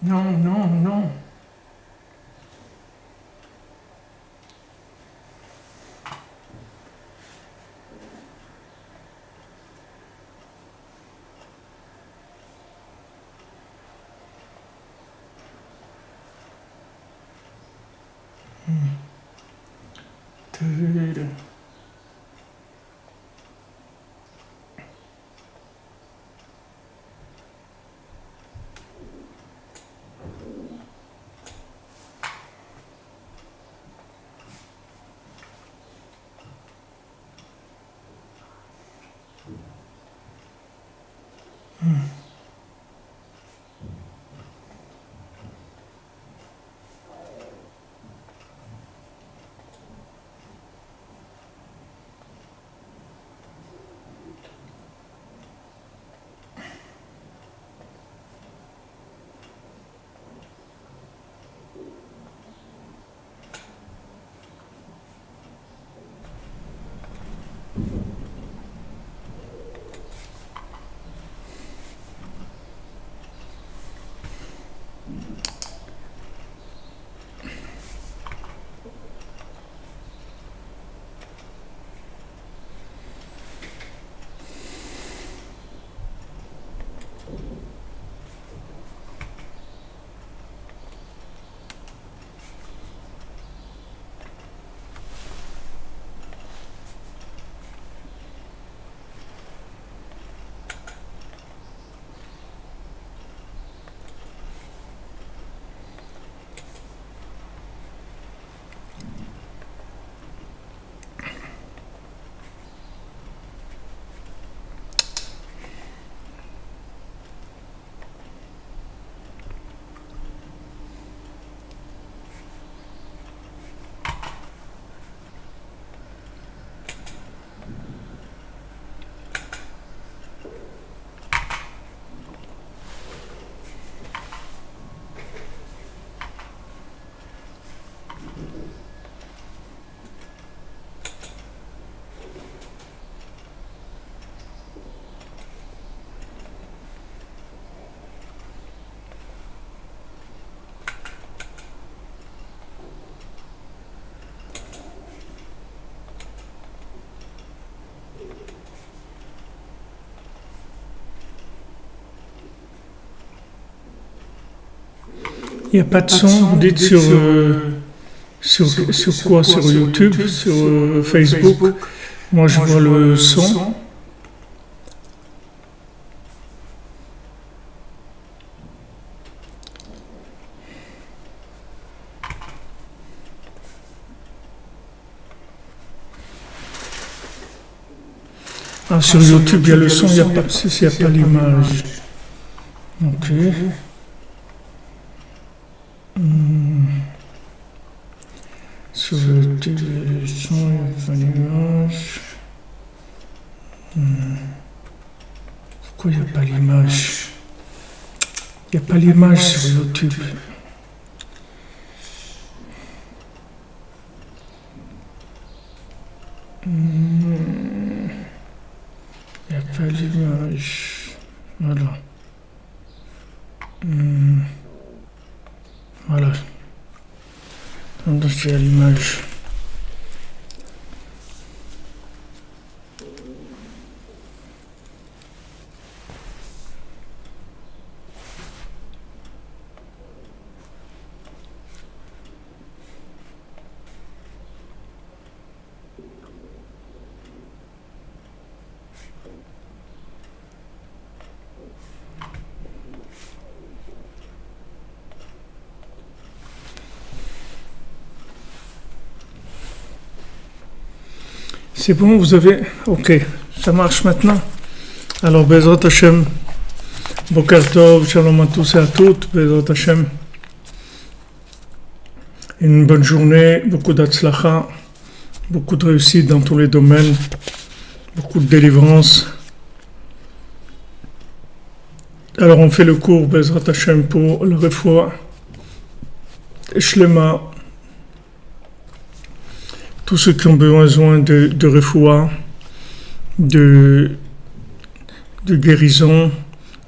Non, non, non. Il n'y a pas de son, vous dites sur quoi? Sur YouTube, sur Facebook. Moi je vois le son. Ah, sur YouTube il y a le son, il n'y a pas l'image. Ok. Sur YouTube, il y a le son, il n'y a pas l'image. Pourquoi il n'y a pas l'image? Il n'y a pas l'image sur YouTube. Il n'y a pas l'image. Voilà. Voilà. Donc il y a l'image. C'est bon, vous avez... Ok, ça marche maintenant. Alors, Bezrat Hashem, Boker Tov, Shalom à tous et à toutes, Bezrat Hashem. Une bonne journée, beaucoup d'Atzlacha, beaucoup de réussite dans tous les domaines, beaucoup de délivrance. Alors, on fait le cours, Bezrat Hashem, pour le refoua, Shlema, tous ceux qui ont besoin de refoua, de guérison,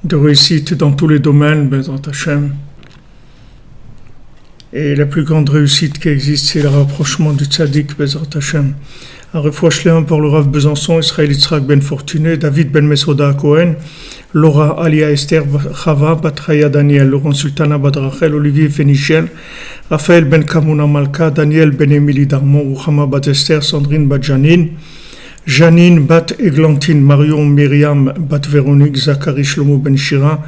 de réussite dans tous les domaines, Bezrat Hashem. Et la plus grande réussite qui existe, c'est le rapprochement du tzaddik, Bezrat Hashem. Un refouach Shleim pour le Rav Besançon, Israël Yitzhak Ben Fortuné, David Ben Mesoda Cohen, Laura Alia Esther Chava, Batraya Daniel, Laurent Sultana Badrachel, Olivier Fénichel, Raphaël Ben Kamuna Malka, Daniel Ben Emily Darmon, Ruchama Bat Esther, Sandrine Bat Janine, Janine Bat Eglantine, Marion Myriam Bat Véronique, Zachary Shlomo Ben Shira,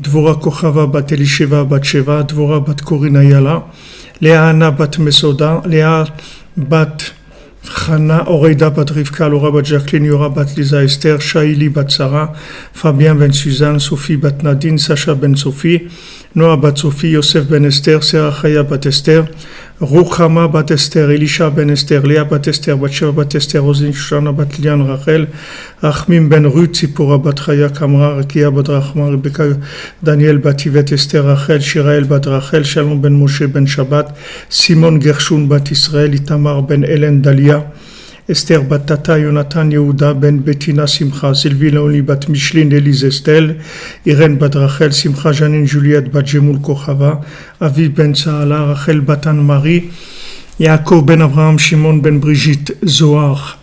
Dvora Kochava Bat Elisheva Bat Sheva, Dvora Bat Korina Yala, Léa Anna Bat Mesoda, Léa Bat Chana, Oreida Bat Rivka, Laura Bat Jacqueline, Yora Bat Lisa Esther, Shaili Bat Sarah, Fabien Ben Suzanne, Sophie Bat Nadine, Sacha Ben Sophie, Noah Bat Sophie, Yosef Ben Esther, Sarah Chaya Bat Esther, Ruchama Bat Esther, Elisha Ben Esther, Léa Bat Esther, Batsheva Bat Esther, Rosine Shoshana Bat Lian Rachel, Achmim Ben Ruth, Sipora Bat Chaya Kamra, Rekia Bat Rachma, Rebecca Daniel Bat Yvette Esther Rachel, Shirael Bat Rachel, Shalom Ben Moshe Ben Shabbat, Simon Gershon Bat Israël, Itamar Ben Hélène Dalia, Esther Bat Tata, Jonathan Yehuda Ben Bettina Simcha, Sylvie Léonie Bat Micheline Élise Estelle, Irène Bat Rachel, Simcha Janine Juliette Bat Jemoul Kochava, Aviv Ben Saala, Rachel Bat Anne-Marie, Yaakov Ben Abraham, Shimon Ben Brigitte, Zohar,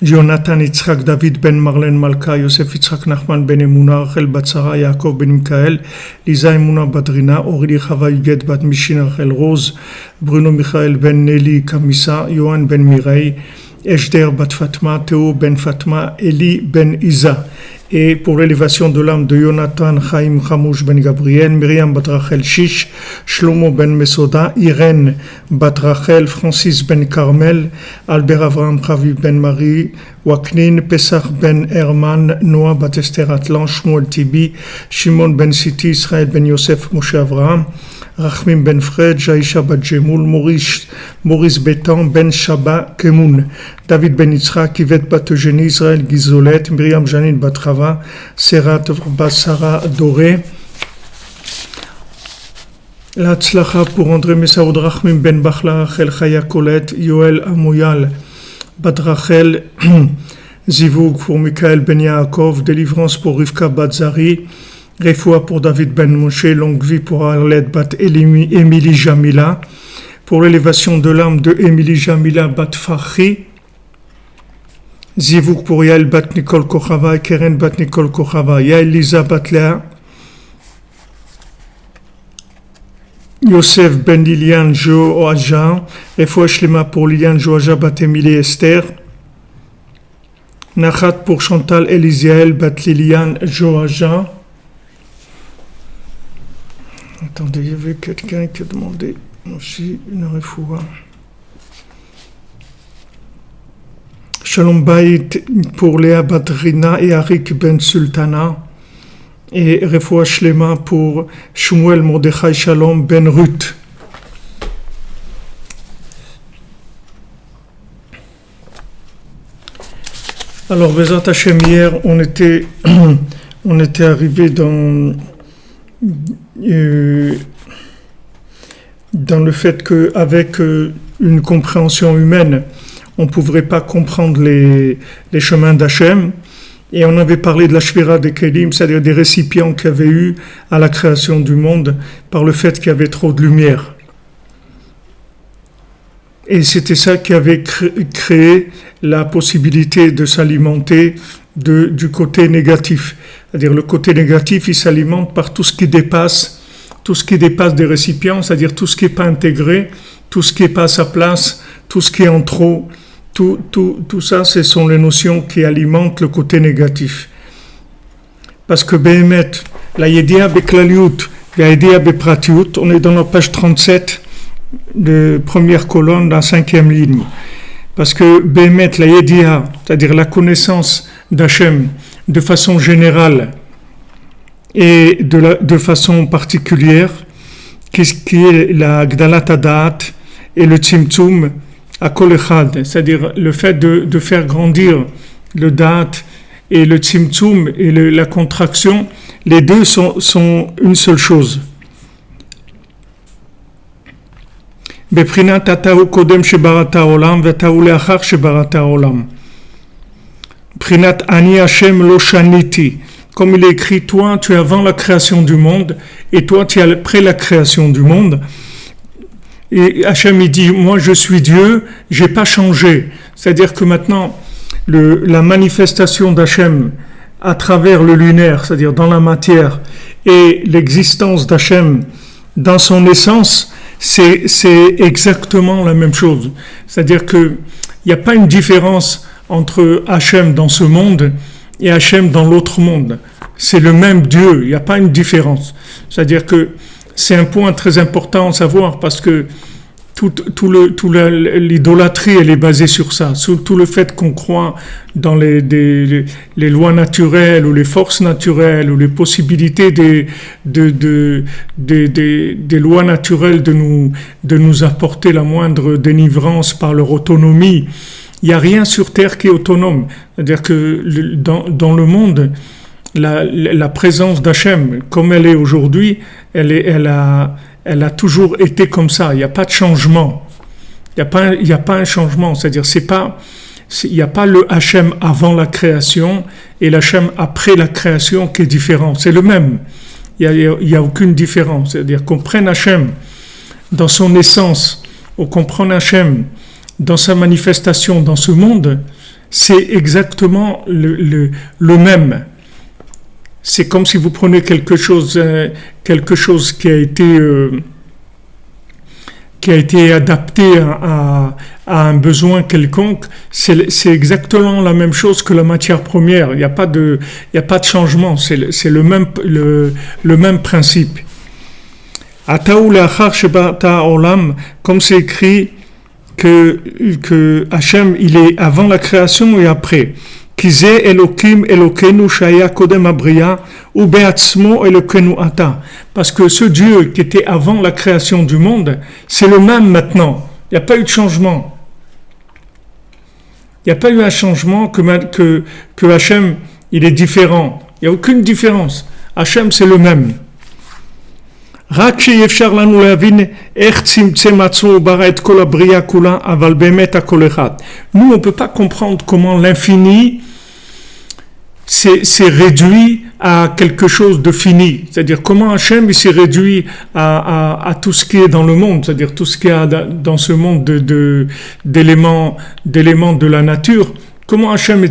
Jonathan Yitzhak, David Ben Marlène Malka, Yosef Yitzhak Nachman Ben Emouna, Rachel Bat Sarah, Yaakov Ben Mikael, Lisa Emouna Badrina, Aurélie Chava Yuget Bat Mishin, Rachel Rose, Bruno Michael Ben Nelly Kamissa, Yohan Ben Mireille, Eshder Bat Fatma, Théo Ben Fatma, Eli Ben Isa. Et pour l'élévation de l'âme de Jonathan Chaim Chamouch Ben Gabriel, Myriam Bat Rachel Shish, Shlomo Ben Mesoda, Irène Bat Rachel, Francis Ben Carmel, Albert Avraham Chaviv Ben Marie, Waknin, Pesach Ben Herman, Noah Bat Esther Atlan, Shmuel Tibi, Shimon Ben Siti, Israël Ben Yosef Moshe Avraham, Rachmim Ben Fred, Jaïcha Bat Jemoul, Maurice Bétan, Ben Shaba Kemoun, David Ben Yitzhak, Yvette Bat Eugénie, Israël Gizolet, Myriam Janine Bat Rava, Serat Bat Sarah Doré, la Tzlacha pour André Messaoud, Rachmim Ben Bachla, Rachel Chaya Colette, Yoel Amouyal, Bat Rachel, Zivoug pour Michael Ben Yaakov, délivrance pour Rivka Bat Zari, Refoua pour David Ben Moshe, longue vie pour Arlette Bat Émilie Jamila, pour l'élévation de l'âme de Émilie Jamila Bat Fahri, Zivouk pour Yael Bat Nicole Kochava, Keren Bat Nicole Kochava, Yael Lisa Bat Léa, Yosef Ben Liliane Joaja, Refoua Shlema pour Liliane Joaja Bat Émilie Esther, Nachat pour Chantal Elisiael Bat Liliane Joaja. Attendez, il y avait quelqu'un qui a demandé aussi une refoua. Shalom Bayit pour Léa Badrina et Arik Ben Sultana. Et refoua Shlema pour Shmuel Mordechai Shalom Ben Ruth. Alors, Bezat Hashem, hier, on était arrivé dans le fait qu'avec une compréhension humaine, on ne pourrait pas comprendre les chemins d'Hachem. Et on avait parlé de la shvira des kelim, c'est-à-dire des récipients qu'il y avait eu à la création du monde par le fait qu'il y avait trop de lumière. Et c'était ça qui avait créé la possibilité de s'alimenter du côté négatif. C'est-à-dire le côté négatif, il s'alimente par tout ce qui dépasse des récipients, c'est-à-dire tout ce qui n'est pas intégré, tout ce qui n'est pas à sa place, tout ce qui est en trop. Tout ça, ce sont les notions qui alimentent le côté négatif. Parce que Behemet, la Yedia Beklaliut, la Yedia Bepratiut, on est dans la page 37 de première colonne, dans la 5e ligne. Parce que Behemet, la Yedia, c'est-à-dire la connaissance d'Hachem de façon générale et de façon particulière, qui est la Gdalat Hadat et le Tzimtzum à Kol Echad, c'est-à-dire le fait de faire grandir le Da'at et le Tzimtzum et la contraction, les deux sont une seule chose. Beprinat atahu kodem shebarata olam v'atahu leachar shebarata olam. Prinat ani Hashem lo shaniti. Comme il est écrit, toi tu es avant la création du monde et toi tu es après la création du monde. et Hachem il dit, moi je suis Dieu, j'ai pas changé. C'est-à-dire que maintenant, la manifestation d'Hachem à travers le lunaire, c'est-à-dire dans la matière, et l'existence d'Hachem dans son essence, c'est exactement la même chose. C'est-à-dire qu'il n'y a pas une différence entre Hachem dans ce monde et Hachem dans l'autre monde. C'est le même Dieu, il n'y a pas une différence. C'est-à-dire que c'est un point très important à savoir parce que l'idolâtrie, elle est basée sur ça, sur tout le fait qu'on croit dans les lois naturelles ou les forces naturelles ou les possibilités des lois naturelles de nous apporter la moindre délivrance par leur autonomie. Il n'y a rien sur Terre qui est autonome. C'est-à-dire que dans le monde, la présence d'Hachem, comme elle est aujourd'hui, elle a toujours été comme ça. Il n'y a pas de changement. Il n'y a pas un changement. C'est-à-dire, il n'y a pas le Hachem avant la création et l'Hachem après la création qui est différent. C'est le même. Il n'y a aucune différence. C'est-à-dire qu'on prenne Hachem dans son essence, ou qu'on prenne Hachem dans sa manifestation dans ce monde, c'est exactement le même. C'est comme si vous prenez quelque chose qui a été adapté à un besoin quelconque, c'est exactement la même chose que la matière première. Il n'y a pas de changement. C'est le même principe. Ataou le'achar shebata olam, comme c'est écrit que Hachem, il est avant la création et après. Kize Elokim Elokenu Shaya Kodem Abriya ou Beatzmo Elokenu Ata. Parce que ce Dieu qui était avant la création du monde, c'est le même maintenant. Il n'y a pas eu de changement. Il n'y a pas eu un changement que Hachem, il est différent. Il n'y a aucune différence. Hachem, c'est le même. Nous, on ne peut pas comprendre comment l'infini s'est réduit à quelque chose de fini. C'est-à-dire comment Hachem il s'est réduit à tout ce qui est dans le monde, c'est-à-dire tout ce qu'il y a dans ce monde d'éléments de la nature. Comment Hachem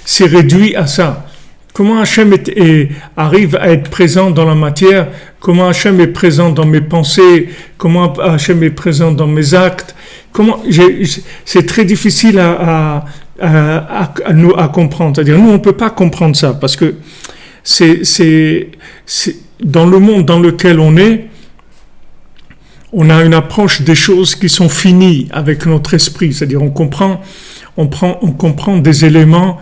s'est réduit à ça? Comment Hachem arrive à être présent dans la matière? Comment Hachem est présent dans mes pensées? Comment Hachem est présent dans mes actes? C'est très difficile à comprendre. C'est-à-dire, nous, on ne peut pas comprendre ça parce que c'est dans le monde dans lequel on est, on a une approche des choses qui sont finies avec notre esprit. C'est-à-dire, on comprend des éléments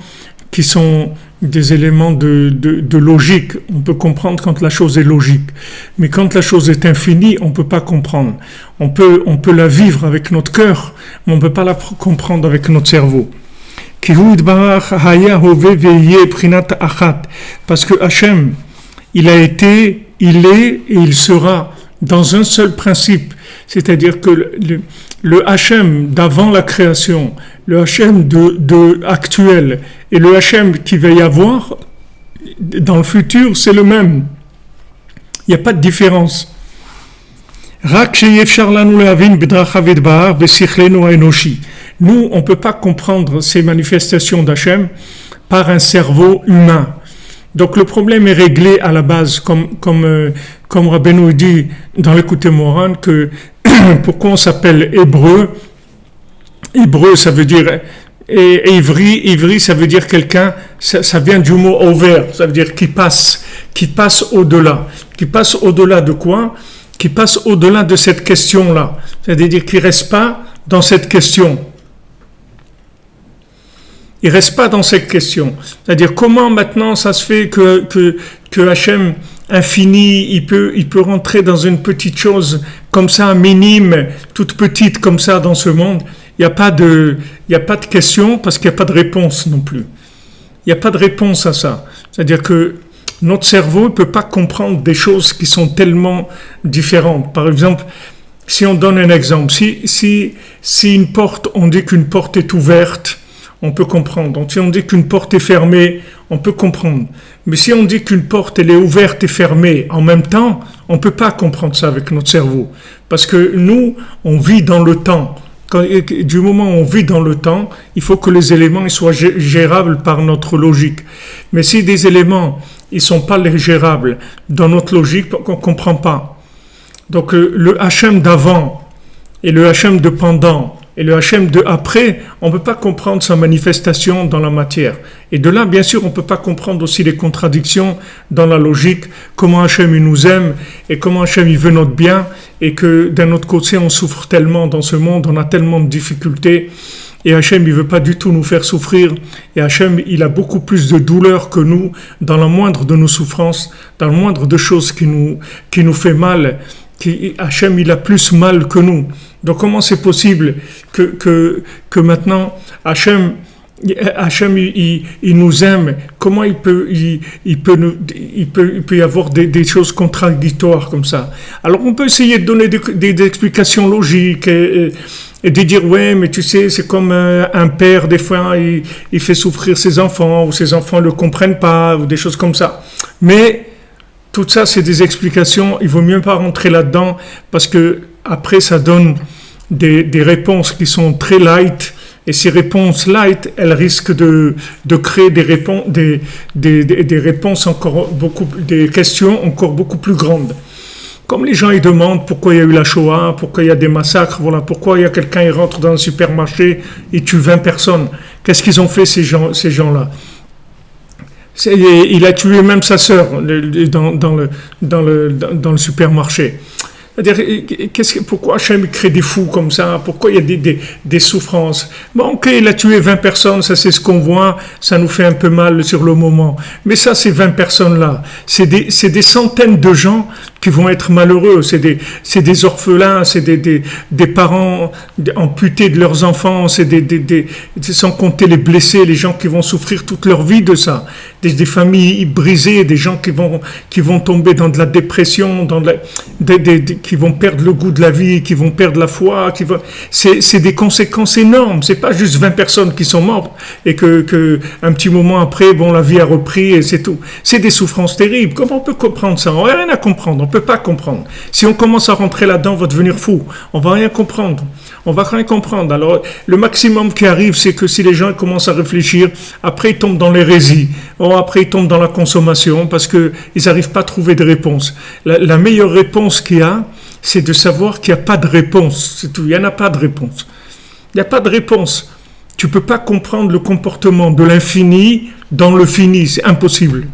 qui sont des éléments de logique. On peut comprendre quand la chose est logique. Mais quand la chose est infinie, on ne peut pas comprendre. On peut la vivre avec notre cœur, mais on ne peut pas la comprendre avec notre cerveau. Parce que Hachem, il a été, il est et il sera dans un seul principe. C'est-à-dire que le Hachem d'avant la création, le Hachem actuel et le Hachem qui va y avoir dans le futur, c'est le même. Il n'y a pas de différence. Nous, on ne peut pas comprendre ces manifestations d'Hachem par un cerveau humain. Donc le problème est réglé à la base, comme Rabbeinu dit dans l'Écoutez Moran, que pourquoi on s'appelle hébreu. Hébreu, ça veut dire, et ivri, ça veut dire quelqu'un, ça vient du mot over, ça veut dire qui passe au-delà. Qui passe au-delà de quoi? Qui passe au-delà de cette question-là. C'est-à-dire qu'il ne reste pas dans cette question. Il ne reste pas dans cette question. C'est-à-dire comment maintenant ça se fait que Hachem infini, il peut rentrer dans une petite chose comme ça, minime, toute petite comme ça dans ce monde. Il n'y a pas de question parce qu'il n'y a pas de réponse non plus. Il n'y a pas de réponse à ça. C'est-à-dire que notre cerveau ne peut pas comprendre des choses qui sont tellement différentes. Par exemple, si on donne un exemple, si une porte, on dit qu'une porte est ouverte, on peut comprendre. Donc, si on dit qu'une porte est fermée, on peut comprendre. Mais si on dit qu'une porte, elle est ouverte et fermée en même temps, on ne peut pas comprendre ça avec notre cerveau. Parce que nous, on vit dans le temps. Du moment où on vit dans le temps, il faut que les éléments ils soient gérables par notre logique. Mais si des éléments ils ne sont pas gérables dans notre logique, on ne comprend pas. Donc le Hachem d'avant et le Hachem de pendant et le Hachem de après, on ne peut pas comprendre sa manifestation dans la matière. Et de là, bien sûr, on ne peut pas comprendre aussi les contradictions dans la logique, comment Hachem il nous aime et comment Hachem il veut notre bien, et que d'un autre côté, on souffre tellement dans ce monde, on a tellement de difficultés, et Hachem il veut pas du tout nous faire souffrir, et Hachem il a beaucoup plus de douleur que nous dans la moindre de nos souffrances, dans la moindre de choses qui nous fait mal. Hachem il a plus mal que nous. Donc comment c'est possible que maintenant Hachem il nous aime? Comment il peut y avoir des choses contradictoires comme ça? Alors on peut essayer de donner des explications logiques et de dire ouais mais tu sais c'est comme un père des fois il fait souffrir ses enfants ou ses enfants ne le comprennent pas ou des choses comme ça. Mais tout ça, c'est des explications. Il vaut mieux pas rentrer là-dedans parce que après, ça donne des réponses qui sont très light. Et ces réponses light, elles risquent de créer des réponses encore beaucoup, des questions encore beaucoup plus grandes. Comme les gens ils demandent pourquoi il y a eu la Shoah, pourquoi il y a des massacres, voilà, pourquoi il y a quelqu'un qui rentre dans un supermarché et tue 20 personnes. Qu'est-ce qu'ils ont fait ces gens-là? Il a tué même sa sœur dans le supermarché. C'est-à-dire, pourquoi Hachem crée des fous comme ça? Pourquoi il y a des souffrances? Bon, ok, il a tué 20 personnes, ça c'est ce qu'on voit, ça nous fait un peu mal sur le moment. Mais ça, ces 20 personnes-là, c'est des centaines de gens qui vont être malheureux. C'est des orphelins, c'est des parents amputés de leurs enfants, c'est sans compter les blessés, les gens qui vont souffrir toute leur vie de ça. Des familles brisées, des gens qui vont tomber dans de la dépression, qui vont perdre le goût de la vie, qui vont perdre la foi, c'est des conséquences énormes. C'est pas juste 20 personnes qui sont mortes et que un petit moment après, bon, la vie a repris et c'est tout. C'est des souffrances terribles. Comment on peut comprendre ça? On n'a rien à comprendre. On peut pas comprendre. Si on commence à rentrer là-dedans, on va devenir fou. On va rien comprendre. On va rien comprendre. Alors, le maximum qui arrive, c'est que si les gens commencent à réfléchir, après ils tombent dans l'hérésie. Après ils tombent dans la consommation parce que ils n'arrivent pas à trouver de réponse. La meilleure réponse qu'il y a, c'est de savoir qu'il n'y a pas de réponse. C'est tout. Il n'y en a pas de réponse. Il n'y a pas de réponse. Tu peux pas comprendre le comportement de l'infini dans le fini. C'est impossible.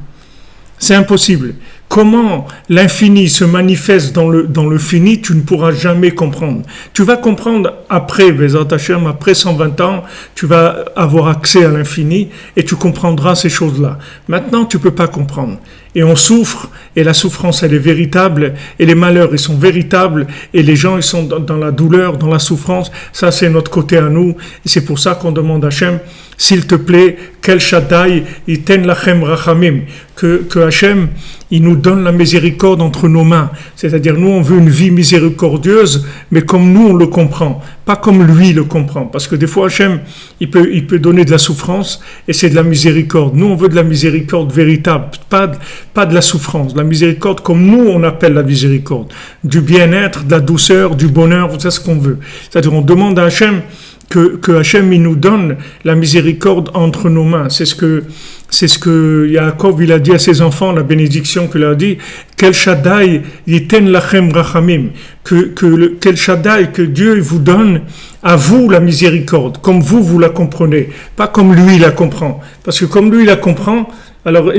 C'est impossible. Comment l'infini se manifeste dans le fini, tu ne pourras jamais comprendre. Tu vas comprendre après, Bezat Hashem, après 120 ans, tu vas avoir accès à l'infini et tu comprendras ces choses-là. Maintenant, tu ne peux pas comprendre. Et on souffre, et la souffrance, elle est véritable, et les malheurs, ils sont véritables, et les gens, ils sont dans la douleur, dans la souffrance. Ça, c'est notre côté à nous. Et c'est pour ça qu'on demande à Hachem, s'il te plaît, quel Shaddai, iten lachem rachamim, que Hachem, il nous donne la miséricorde entre nos mains. C'est-à-dire, nous, on veut une vie miséricordieuse, mais comme nous, on le comprend. Pas comme lui le comprend. Parce que des fois, Hachem, il peut donner de la souffrance, et c'est de la miséricorde. Nous, on veut de la miséricorde véritable, pas de la souffrance. La miséricorde comme nous, on appelle la miséricorde. Du bien-être, de la douceur, du bonheur, c'est ce qu'on veut. C'est-à-dire, on demande à Hachem que Hachem il nous donne la miséricorde entre nos mains. C'est ce que Yaakov il a dit à ses enfants, la bénédiction qu'il a dit, quel Shaddai yiten lachem rachamim, quel Shaddai que Dieu vous donne à vous la miséricorde, comme vous la comprenez, pas comme lui la comprend, parce que comme lui la comprend, alors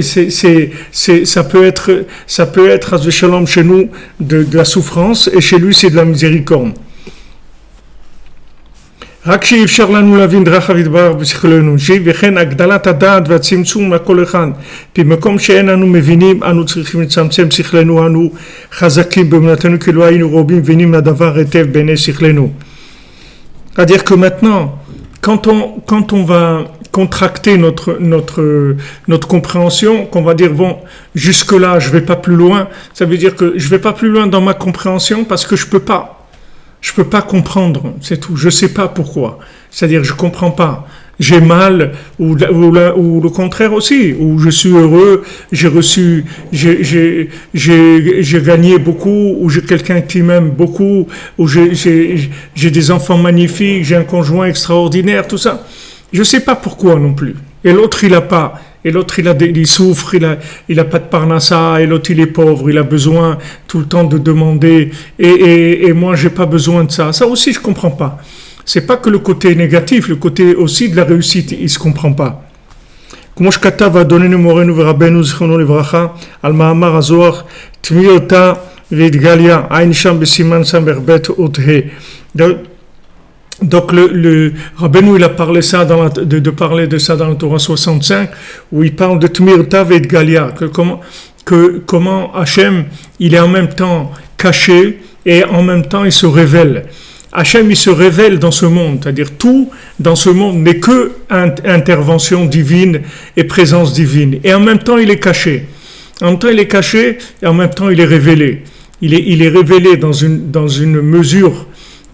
ça peut être Hazve Shalom chez nous de la souffrance et chez lui c'est de la miséricorde. רק שאפשר לנו להבין דרכיו יתברך בשכלנו, וכן הגדלת הדעת והצמצום לכל אחד. במקום שאין אנו מבינים, אנו צריכים לצמצם שכלנו, אנו חזקים באמונתנו, כי לא היינו רובים מבינים לדבר היטב בעיני שכלנו. C'est-à-dire que maintenant, quand on va contracter notre compréhension, qu'on va dire bon, jusque là, je vais pas plus loin, ça veut dire que je vais pas plus loin dans ma compréhension parce que je peux pas comprendre, c'est tout. Je sais pas pourquoi. C'est-à-dire, je comprends pas. j'ai mal, ou le contraire aussi, où je suis heureux, j'ai gagné beaucoup, ou j'ai quelqu'un qui m'aime beaucoup, ou j'ai des enfants magnifiques, j'ai un conjoint extraordinaire, tout ça. Je sais pas pourquoi non plus. Et l'autre, il a pas. Et l'autre, il souffre, il a pas de parnassa, et l'autre, il est pauvre, il a besoin tout le temps de demander, et moi, j'ai pas besoin de ça. Ça aussi, je comprends pas. C'est pas que le côté négatif, le côté aussi de la réussite, il se comprend pas. כמו שכתב אדוננו מורנו ורבנו זיכרונו לברכה על מאמר הזוהר תמירתה והתגליה עין שם בסימן ס"ב אות ה'. Donc le Rabbeinu il a parlé ça de parler de ça dans la Torah 65 où il parle de Tmirta Ve'Galia comment Hachem il est en même temps caché et en même temps il se révèle. Hachem il se révèle dans ce monde, c'est-à-dire tout dans ce monde n'est que intervention divine et présence divine. Et en même temps il est caché. En même temps il est caché et en même temps il est révélé. Il est révélé dans une mesure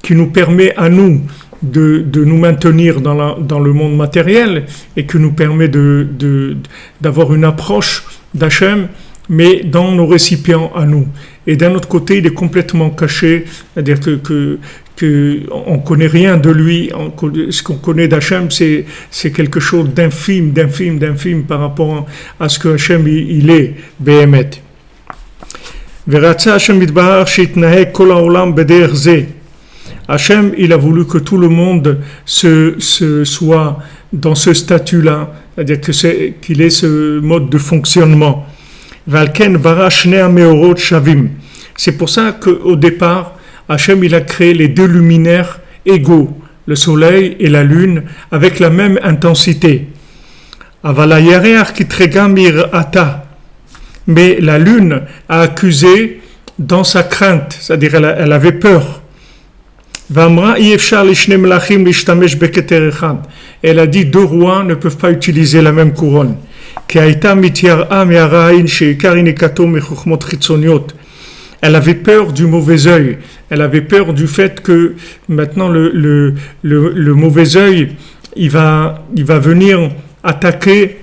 qui nous permet à nous de nous maintenir dans le monde matériel et qui nous permet d'avoir une approche d'Hachem, mais dans nos récipients à nous. Et d'un autre côté, il est complètement caché, c'est-à-dire que on connaît rien de lui, ce qu'on connaît d'Hachem, c'est quelque chose d'infime par rapport à ce que Hachem il est, Behemet. ורצה השם יתברך שיתנהג כל העולם בדרך זה. Hachem, il a voulu que tout le monde soit dans ce statut-là, c'est-à-dire qu'il ait ce mode de fonctionnement. Valken bara shnei hameorot shavim. C'est pour ça qu'au départ, Hachem, il a créé les deux luminaires égaux, le soleil et la lune, avec la même intensité. Aval hayareach kitrega mir'ata. Mais la lune a accusé dans sa crainte, c'est-à-dire elle avait peur. Elle a dit deux rois ne peuvent pas utiliser la même couronne. Elle avait peur du mauvais œil. Elle avait peur du fait que maintenant le mauvais œil il va venir attaquer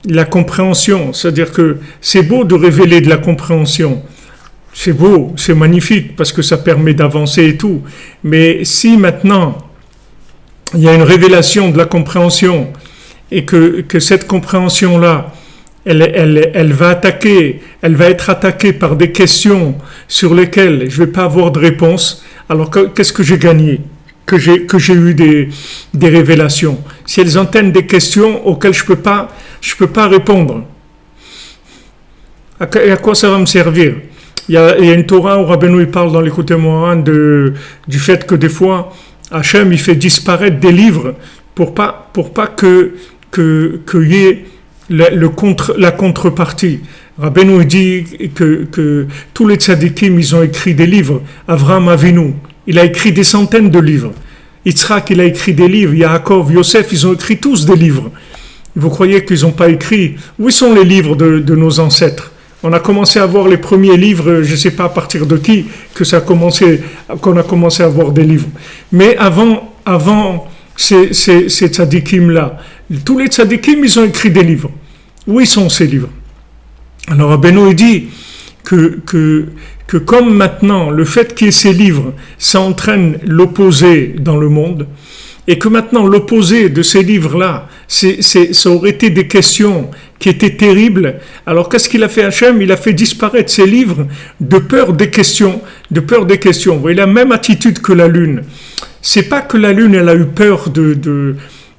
la compréhension, c'est-à-dire que c'est beau de révéler de la compréhension, c'est beau, c'est magnifique parce que ça permet d'avancer et tout, mais si maintenant il y a une révélation de la compréhension et que cette compréhension-là elle va être attaquée par des questions sur lesquelles je ne vais pas avoir de réponse, alors qu'est-ce que j'ai gagné ? Que j'ai eu des révélations. Si elles entraînent des questions auxquelles je peux pas répondre, à quoi ça va me servir? Il y a une Torah où Rabbeinu il parle dans les côtés Moharan du fait que des fois Hachem il fait disparaître des livres pour pas qu'il y ait la contrepartie. Rabbeinu dit que tous les tzadikim ils ont écrit des livres. Avraham Avinu il a écrit des centaines de livres. Yitzhak, il a écrit des livres. Yaakov, Yosef, ils ont écrit tous des livres. Vous croyez qu'ils n'ont pas écrit? Où sont les livres de nos ancêtres? On a commencé à voir les premiers livres, je ne sais pas à partir de qui, qu'on a commencé à voir des livres. Mais avant ces tzadikim-là, tous les tzadikim, ils ont écrit des livres. Où sont ces livres? Alors Rabbeinu il dit que comme maintenant, le fait qu'il y ait ces livres, ça entraîne l'opposé dans le monde, et que maintenant, l'opposé de ces livres-là, ça aurait été des questions qui étaient terribles, alors qu'est-ce qu'il a fait Hachem? Il a fait disparaître ces livres de peur des questions. Vous voyez, la même attitude que la Lune. C'est pas que la Lune, elle a eu peur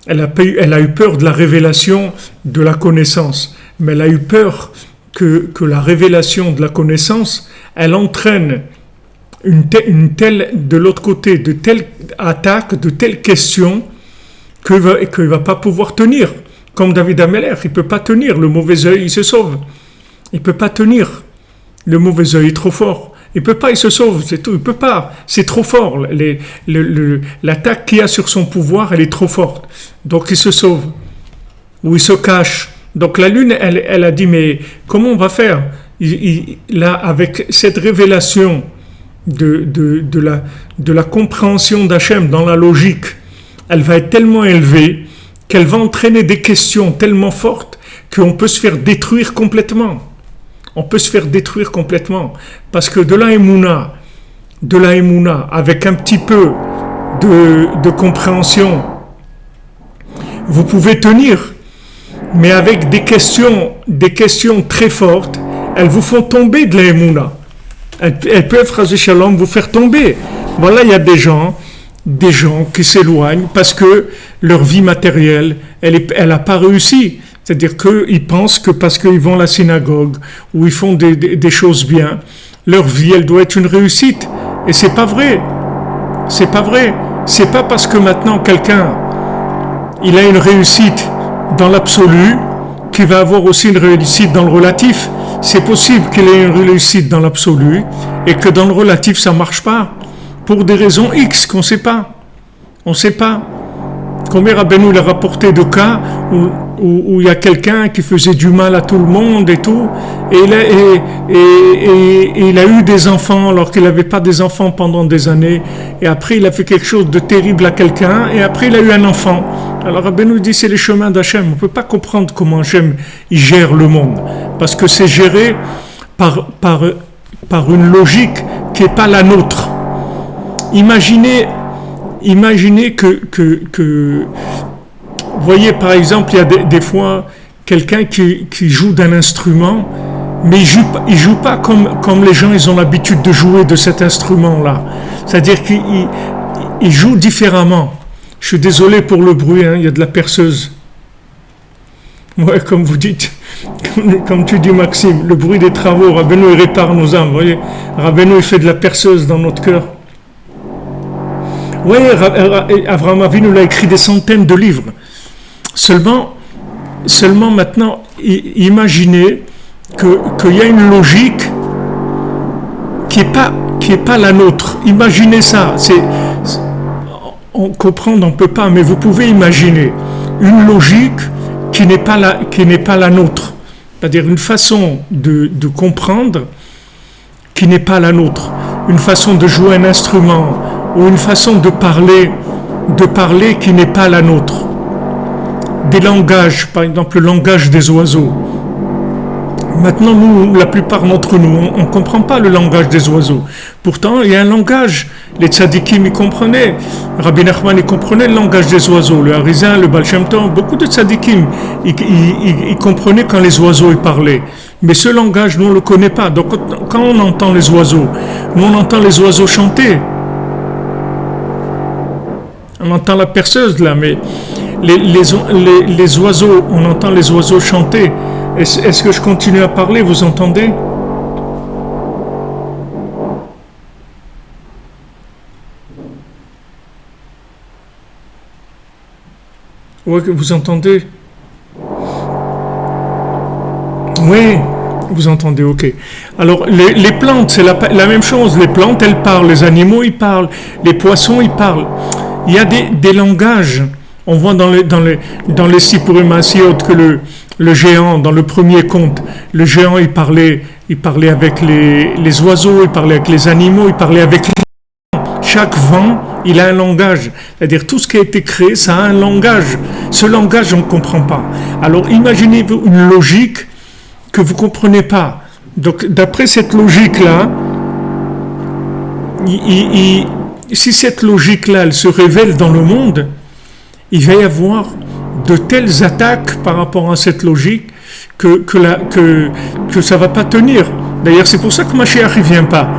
elle a eu peur de la révélation de la connaissance, mais elle a eu peur que la révélation de la connaissance, elle entraîne une telle, de l'autre côté, de telle attaque, de telles questions, qu'il ne va pas pouvoir tenir. Comme David Ameller, il ne peut pas tenir. Le mauvais œil, il se sauve. Il ne peut pas tenir. Le mauvais œil est trop fort. Il ne peut pas, il se sauve, c'est tout. Il ne peut pas. C'est trop fort. L'attaque qu'il y a sur son pouvoir, elle est trop forte. Donc il se sauve. Ou il se cache. Donc la Lune, elle a dit, mais comment on va faire? Là, avec cette révélation de la compréhension d'Hachem dans la logique, elle va être tellement élevée qu'elle va entraîner des questions tellement fortes qu'on peut se faire détruire complètement. On peut se faire détruire complètement. Parce que de la émouna, avec un petit peu de compréhension, vous pouvez tenir. Mais avec des questions très fortes, elles vous font tomber de la émouna. Elles peuvent, Chazé Shalom, vous faire tomber. Voilà, il y a des gens qui s'éloignent parce que leur vie matérielle, elle n'a pas réussi. C'est-à-dire qu'ils pensent que parce qu'ils vont à la synagogue ou ils font des choses bien, leur vie, elle doit être une réussite. Et c'est pas vrai. C'est pas vrai. C'est pas parce que maintenant quelqu'un, il a une réussite dans l'absolu qu'il va avoir aussi une réussite dans le relatif. C'est possible qu'il ait une réussite dans l'absolu et que dans le relatif, ça marche pas. Pour des raisons X qu'on ne sait pas. On ne sait pas. Combien Rabbeinu il a rapporté de cas où il y a quelqu'un qui faisait du mal à tout le monde et tout, et il a eu des enfants alors qu'il n'avait pas des enfants pendant des années, et après il a fait quelque chose de terrible à quelqu'un, et après il a eu un enfant. Alors Rabbeinu dit c'est les chemins d'Hachem. On ne peut pas comprendre comment Hachem il gère le monde, parce que c'est géré par une logique qui n'est pas la nôtre. Imaginez que vous voyez, par exemple, il y a des fois quelqu'un qui joue d'un instrument, mais il joue pas comme les gens ils ont l'habitude de jouer de cet instrument-là. C'est-à-dire qu'il joue différemment. Je suis désolé pour le bruit, hein, il y a de la perceuse. Ouais, comme vous dites, comme tu dis Maxime, le bruit des travaux, Rabbeinu il répare nos âmes, vous voyez. Rabbeinu il fait de la perceuse dans notre cœur. Oui, Avraham Avinu l'a écrit des centaines de livres. Seulement maintenant, imaginez qu'il y a une logique qui est pas la nôtre. Imaginez ça. On comprendre, on peut pas, mais vous pouvez imaginer une logique qui n'est pas la nôtre. C'est-à-dire une façon de comprendre qui n'est pas la nôtre. Une façon de jouer un instrument ou une façon de parler qui n'est pas la nôtre. Des langages, par exemple le langage des oiseaux. Maintenant, nous, la plupart d'entre nous, on ne comprend pas le langage des oiseaux. Pourtant, il y a un langage. Les tzadikim, ils comprenaient. Rabbi Nachman, il comprenait le langage des oiseaux. Le Harizin, le Baal Shem Tov, beaucoup de tzadikim, ils comprenaient quand les oiseaux ils parlaient. Mais ce langage, nous, on ne le connaît pas. Donc, quand on entend les oiseaux, nous, on entend les oiseaux chanter. On entend la perceuse là, mais les oiseaux, on entend les oiseaux chanter. Est-ce que je continue à parler? Vous entendez? Oui, vous entendez? Oui, vous entendez, ok. Alors, les plantes, c'est la même chose. Les plantes, elles parlent. Les animaux, ils parlent. Les poissons, ils parlent. Il y a des langages. On voit dans les Sipurim Asiot que le géant, dans le premier conte, le géant, il parlait avec les oiseaux, il parlait avec les animaux, il parlait avec les vents. Chaque vent, il a un langage. C'est-à-dire, tout ce qui a été créé, ça a un langage. Ce langage, on ne comprend pas. Alors, imaginez-vous une logique que vous ne comprenez pas. Donc, d'après cette logique-là, si cette logique-là, elle se révèle dans le monde, il va y avoir de telles attaques par rapport à cette logique que ça ne va pas tenir. D'ailleurs, c'est pour ça que Mashiach ne vient pas.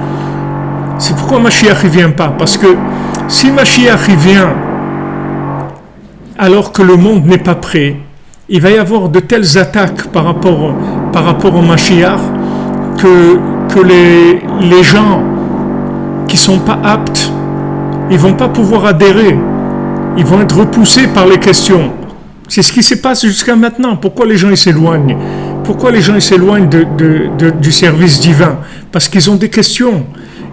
C'est pourquoi Mashiach ne vient pas. Parce que si Mashiach vient alors que le monde n'est pas prêt, il va y avoir de telles attaques par rapport au Mashiach que les gens qui ne sont pas aptes, ils ne vont pas pouvoir adhérer. Ils vont être repoussés par les questions. C'est ce qui se passe jusqu'à maintenant. Pourquoi les gens ils s'éloignent? Pourquoi les gens ils s'éloignent du service divin? Parce qu'ils ont des questions.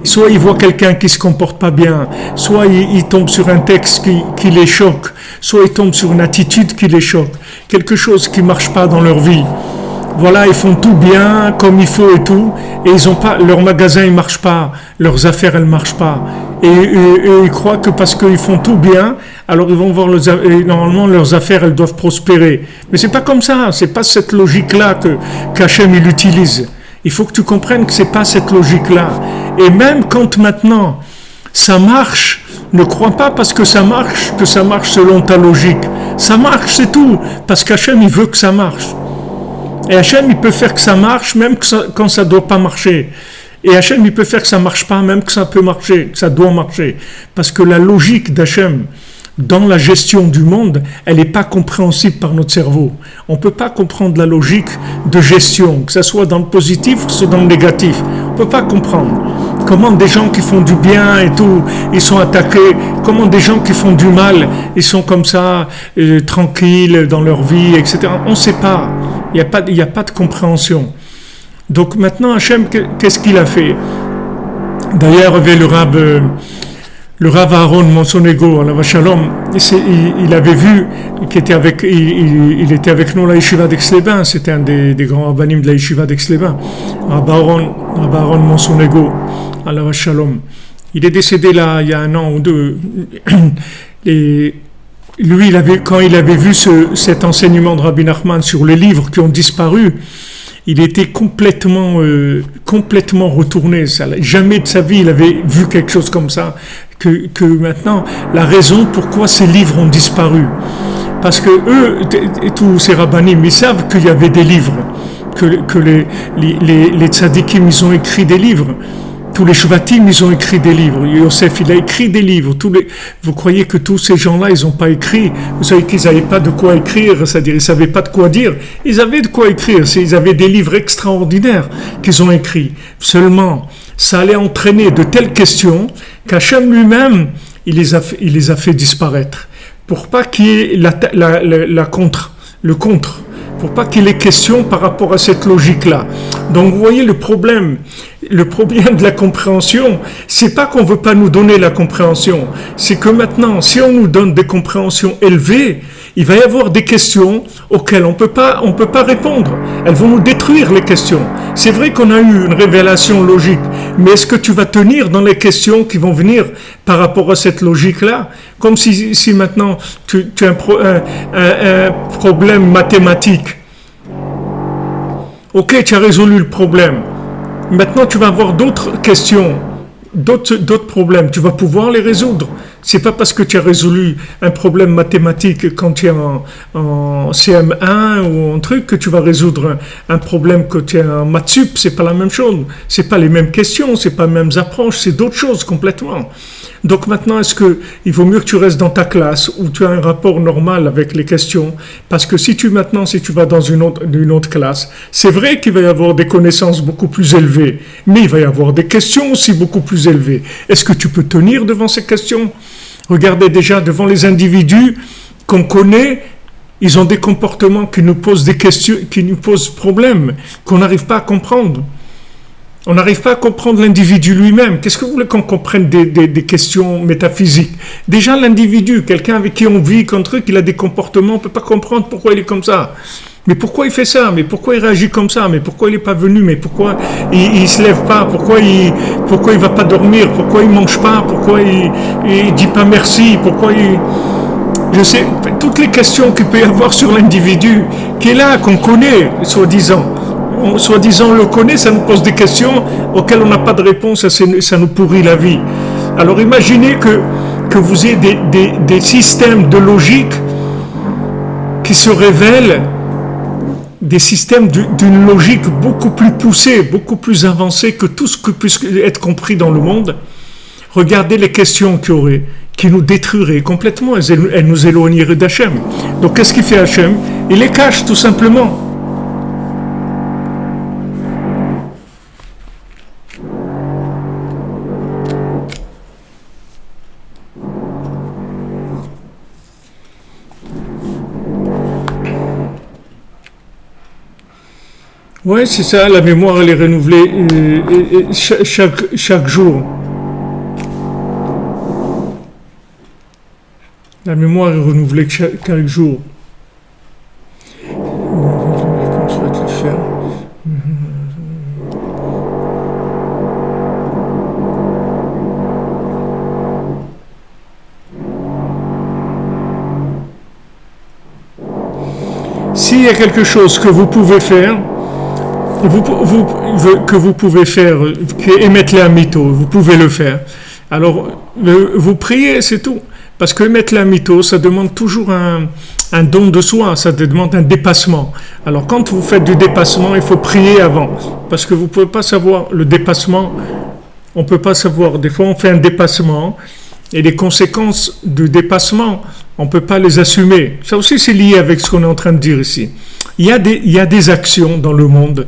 Soit ils voient quelqu'un qui ne se comporte pas bien, soit ils tombent sur un texte qui les choque, soit ils tombent sur une attitude qui les choque, quelque chose qui ne marche pas dans leur vie. voilà, ils font tout bien, comme il faut et tout, et ils ont pas, leur magasin il marche pas, leurs affaires elles marchent pas, et ils croient que parce qu'ils font tout bien, alors ils vont voir et normalement leurs affaires elles doivent prospérer. Mais c'est pas comme ça, c'est pas cette logique-là qu'Hachem il utilise. Il faut que tu comprennes que c'est pas cette logique-là. Et même quand maintenant ça marche, ne crois pas parce que ça marche selon ta logique. Ça marche, c'est tout, parce qu'Hachem il veut que ça marche. Et Hachem, il peut faire que ça marche, même quand ça ne doit pas marcher. Et Hachem, il peut faire que ça ne marche pas, même que ça peut marcher, que ça doit marcher. Parce que la logique d'Hachem, dans la gestion du monde, elle n'est pas compréhensible par notre cerveau. On ne peut pas comprendre la logique de gestion, que ce soit dans le positif ou que ce soit dans le négatif. On ne peut pas comprendre. Comment des gens qui font du bien et tout, ils sont attaqués. Comment des gens qui font du mal, ils sont comme ça, tranquilles dans leur vie, etc. On ne sait pas. Il n'y a pas de compréhension. Donc maintenant, Hachem, qu'est-ce qu'il a fait? D'ailleurs, il y avait le Rav Aaron Monsonego, Alav Shalom, il avait vu qu'il était il était avec nous à la Yeshiva d'Aix-les-Bains, c'était un des grands rabbanim de la Yeshiva d'Aix-les-Bains, Rav Aaron Monsonego, Alav Shalom. Il est décédé là il y a 1 an ou 2. Et lui, quand il avait vu cet enseignement de Rabbi Nachman sur les livres qui ont disparu, il était complètement retourné. Jamais de sa vie il avait vu quelque chose comme ça. Que maintenant, la raison pourquoi ces livres ont disparu. Parce que eux, tous ces rabbanim, ils savent qu'il y avait des livres, que les tzadikim, ils ont écrit des livres. Tous les shvatim, ils ont écrit des livres. Yosef, il a écrit des livres. Vous croyez que tous ces gens-là, ils n'ont pas écrit? Vous savez qu'ils n'avaient pas de quoi écrire, c'est-à-dire ils ne savaient pas de quoi dire. Ils avaient de quoi écrire. Ils avaient des livres extraordinaires qu'ils ont écrits. Seulement, ça allait entraîner de telles questions qu'Hachem lui-même, il les a fait disparaître. Pour pas qu'il y ait le contre. Pour pas qu'il y ait question par rapport à cette logique-là. Donc vous voyez le problème de la compréhension, c'est pas qu'on veut pas nous donner la compréhension, c'est que maintenant, si on nous donne des compréhensions élevées, il va y avoir des questions auxquelles on peut pas répondre. Elles vont nous détruire les questions. C'est vrai qu'on a eu une révélation logique, mais est-ce que tu vas tenir dans les questions qui vont venir par rapport à cette logique-là? Comme si maintenant tu as un problème mathématique. Ok, tu as résolu le problème. Maintenant, tu vas avoir d'autres questions, d'autres problèmes. Tu vas pouvoir les résoudre. C'est pas parce que tu as résolu un problème mathématique quand tu es en CM1 ou un truc que tu vas résoudre un problème que tu es en maths sup. C'est pas la même chose. C'est pas les mêmes questions, c'est pas les mêmes approches, c'est d'autres choses complètement. Donc maintenant, est-ce que il vaut mieux que tu restes dans ta classe où tu as un rapport normal avec les questions? Parce que si tu vas dans une autre classe, c'est vrai qu'il va y avoir des connaissances beaucoup plus élevées, mais il va y avoir des questions aussi beaucoup plus élevées. Est-ce que tu peux tenir devant ces questions? Regardez déjà devant les individus qu'on connaît, ils ont des comportements qui nous posent des questions, qui nous posent problème, qu'on n'arrive pas à comprendre. On n'arrive pas à comprendre l'individu lui-même. Qu'est-ce que vous voulez qu'on comprenne des questions métaphysiques? Déjà, l'individu, quelqu'un avec qui on vit, qu'un truc, il a des comportements, on ne peut pas comprendre pourquoi il est comme ça. Mais pourquoi il fait ça? Mais pourquoi il réagit comme ça? Mais pourquoi il n'est pas venu? Mais pourquoi il se lève pas? Pourquoi il va pas dormir? Pourquoi il mange pas? Pourquoi il dit pas merci? Je sais, toutes les questions qu'il peut y avoir sur l'individu, qui est là, qu'on connaît, soi-disant on le connaît, ça nous pose des questions auxquelles on n'a pas de réponse, ça nous pourrit la vie. Alors imaginez que vous ayez des systèmes de logique qui se révèlent, des systèmes d'une logique beaucoup plus poussée, beaucoup plus avancée que tout ce que puisse être compris dans le monde. Regardez les questions qu'il y aurait, qui nous détruiraient complètement, elles nous éloigneraient d'Hachem. Donc qu'est-ce qu'il fait Hachem? Il les cache tout simplement. Oui, c'est ça, la mémoire elle est renouvelée chaque jour. La mémoire est renouvelée chaque jour. Comment tu vas te le faire? s'il y a quelque chose que vous pouvez faire, que vous pouvez faire, qui est émettre les mythos, vous pouvez le faire. Alors, vous priez, c'est tout. Parce que émettre la mytho, ça demande toujours un don de soi, ça demande un dépassement. Alors quand vous faites du dépassement, il faut prier avant. Parce que vous ne pouvez pas savoir le dépassement, on ne peut pas savoir. Des fois on fait un dépassement et les conséquences du dépassement, on ne peut pas les assumer. Ça aussi c'est lié avec ce qu'on est en train de dire ici. Il y a des actions dans le monde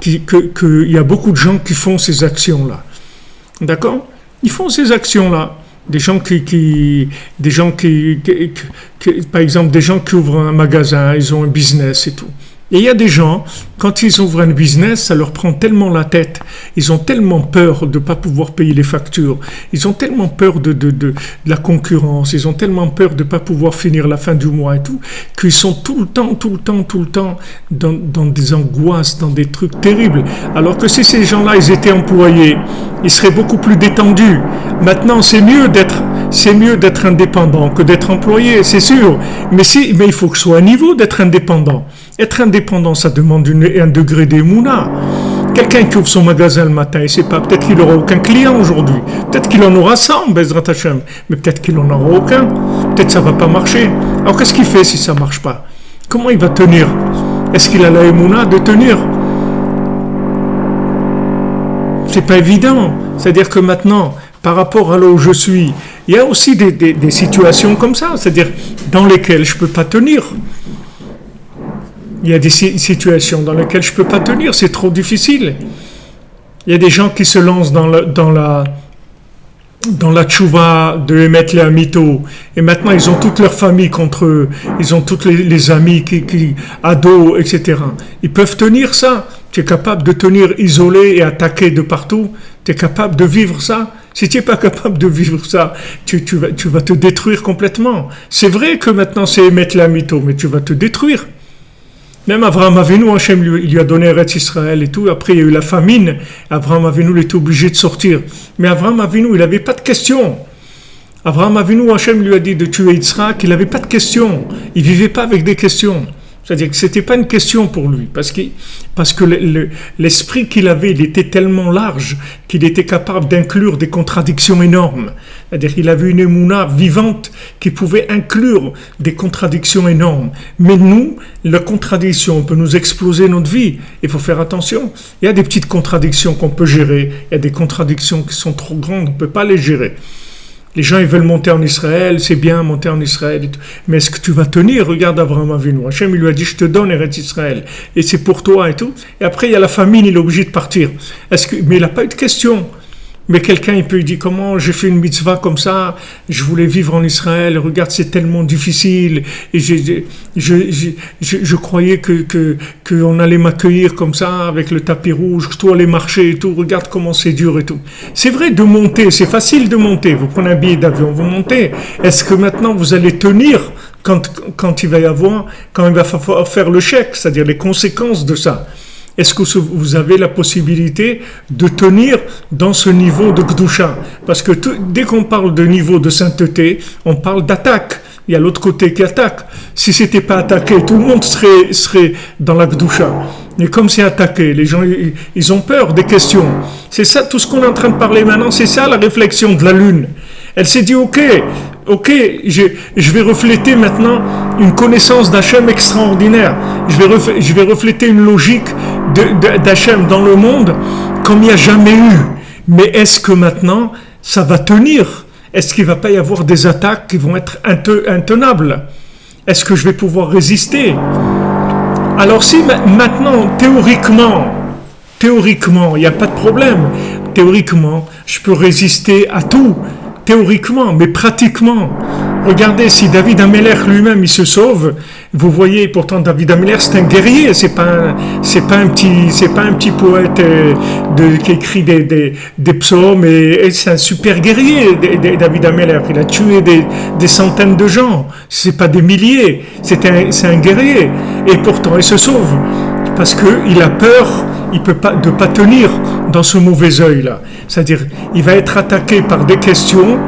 il y a beaucoup de gens qui font ces actions-là. D'accord ? Ils font ces actions-là. Des gens par exemple, des gens qui ouvrent un magasin, ils ont un business et tout. Et il y a des gens, quand ils ouvrent un business, ça leur prend tellement la tête, ils ont tellement peur de ne pas pouvoir payer les factures, ils ont tellement peur de la concurrence, ils ont tellement peur de ne pas pouvoir finir la fin du mois et tout, qu'ils sont tout le temps dans des angoisses, dans des trucs terribles. Alors que si ces gens-là, ils étaient employés, ils seraient beaucoup plus détendus. Maintenant, c'est mieux d'être indépendant que d'être employé, c'est sûr. Mais il faut que ce soit un niveau d'être indépendant. Être indépendant, ça demande un degré d'émouna. Quelqu'un qui ouvre son magasin le matin, il ne sait pas, peut-être qu'il n'aura aucun client aujourd'hui. Peut-être qu'il en aura 100, Bezrat Hashem. Mais peut-être qu'il n'en aura aucun. Peut-être que ça ne va pas marcher. Alors qu'est-ce qu'il fait si ça ne marche pas ? Comment il va tenir ? Est-ce qu'il a la émouna de tenir ? C'est pas évident. C'est-à-dire que maintenant, par rapport à là où je suis, il y a aussi des situations comme ça, c'est-à-dire dans lesquelles je ne peux pas tenir. Il y a des situations dans lesquelles je ne peux pas tenir, c'est trop difficile. Il y a des gens qui se lancent dans la tchouva de émettre les mythos, et maintenant ils ont toute leur famille contre eux, ils ont tous les amis qui ados, etc. Ils peuvent tenir ça. Tu es capable de tenir isolé et attaqué de partout. Tu es capable de vivre ça. Si tu n'es pas capable de vivre ça, tu vas te détruire complètement. C'est vrai que maintenant c'est émettre la mytho, mais tu vas te détruire. Même Abraham Avinu, Hachem il lui a donné Eretz Israël et tout. Après, il y a eu la famine. Abraham Avinu, il était obligé de sortir. Mais Abraham Avinu, il n'avait pas de question. Abraham Avinu, Hachem lui a dit de tuer Yitzhak. Il n'avait pas de question. Il ne vivait pas avec des questions. C'est-à-dire que ce n'était pas une question pour lui. Parce que l'esprit qu'il avait, il était tellement large qu'il était capable d'inclure des contradictions énormes. C'est-à-dire qu'il avait une émouna vivante qui pouvait inclure des contradictions énormes. Mais nous, la contradiction peut nous exploser notre vie. Il faut faire attention. Il y a des petites contradictions qu'on peut gérer. Il y a des contradictions qui sont trop grandes, on ne peut pas les gérer. Les gens, ils veulent monter en Israël, c'est bien monter en Israël et tout. Mais est-ce que tu vas tenir ? Regarde Abraham Avinu. Hachem, il lui a dit, je te donne Eretz Israël. Et c'est pour toi et tout. Et après, il y a la famine, il est obligé de partir. Mais il n'a pas eu de question. Mais quelqu'un, il peut lui dire, comment j'ai fait une mitzvah comme ça, je voulais vivre en Israël, regarde, c'est tellement difficile, et je croyais qu'on allait m'accueillir comme ça, avec le tapis rouge, tout allait marcher et tout, regarde comment c'est dur et tout. C'est vrai de monter, c'est facile de monter, vous prenez un billet d'avion, vous montez. Est-ce que maintenant vous allez tenir quand il va y avoir, quand il va falloir faire le chèque, c'est-à-dire les conséquences de ça ? Est-ce que vous avez la possibilité de tenir dans ce niveau de Gdusha ? Parce que dès qu'on parle de niveau de sainteté, on parle d'attaque. Il y a l'autre côté qui attaque. Si c'était pas attaqué, tout le monde serait dans la Gdusha. Mais comme c'est attaqué, les gens, ils ont peur des questions. C'est ça, tout ce qu'on est en train de parler maintenant, c'est ça la réflexion de la Lune. Elle s'est dit, ok, je vais refléter maintenant une connaissance d'Hachem extraordinaire. Je vais refléter une logique d'Hachem dans le monde comme il n'y a jamais eu. Mais est-ce que maintenant, ça va tenir ? Est-ce qu'il ne va pas y avoir des attaques qui vont être intenables ? Est-ce que je vais pouvoir résister ? Alors si maintenant, théoriquement, il n'y a pas de problème. Théoriquement, je peux résister à tout. Théoriquement, mais pratiquement. Regardez, si David Amelech lui-même, il se sauve, vous voyez, pourtant David Amelech, c'est un guerrier, c'est pas un petit poète qui écrit des psaumes, et c'est un super guerrier, David Amelech. Il a tué des centaines de gens, c'est pas des milliers, c'est un guerrier, et pourtant il se sauve. Parce qu'il a peur, il peut pas de pas tenir dans ce mauvais œil-là. C'est-à-dire, il va être attaqué par des questions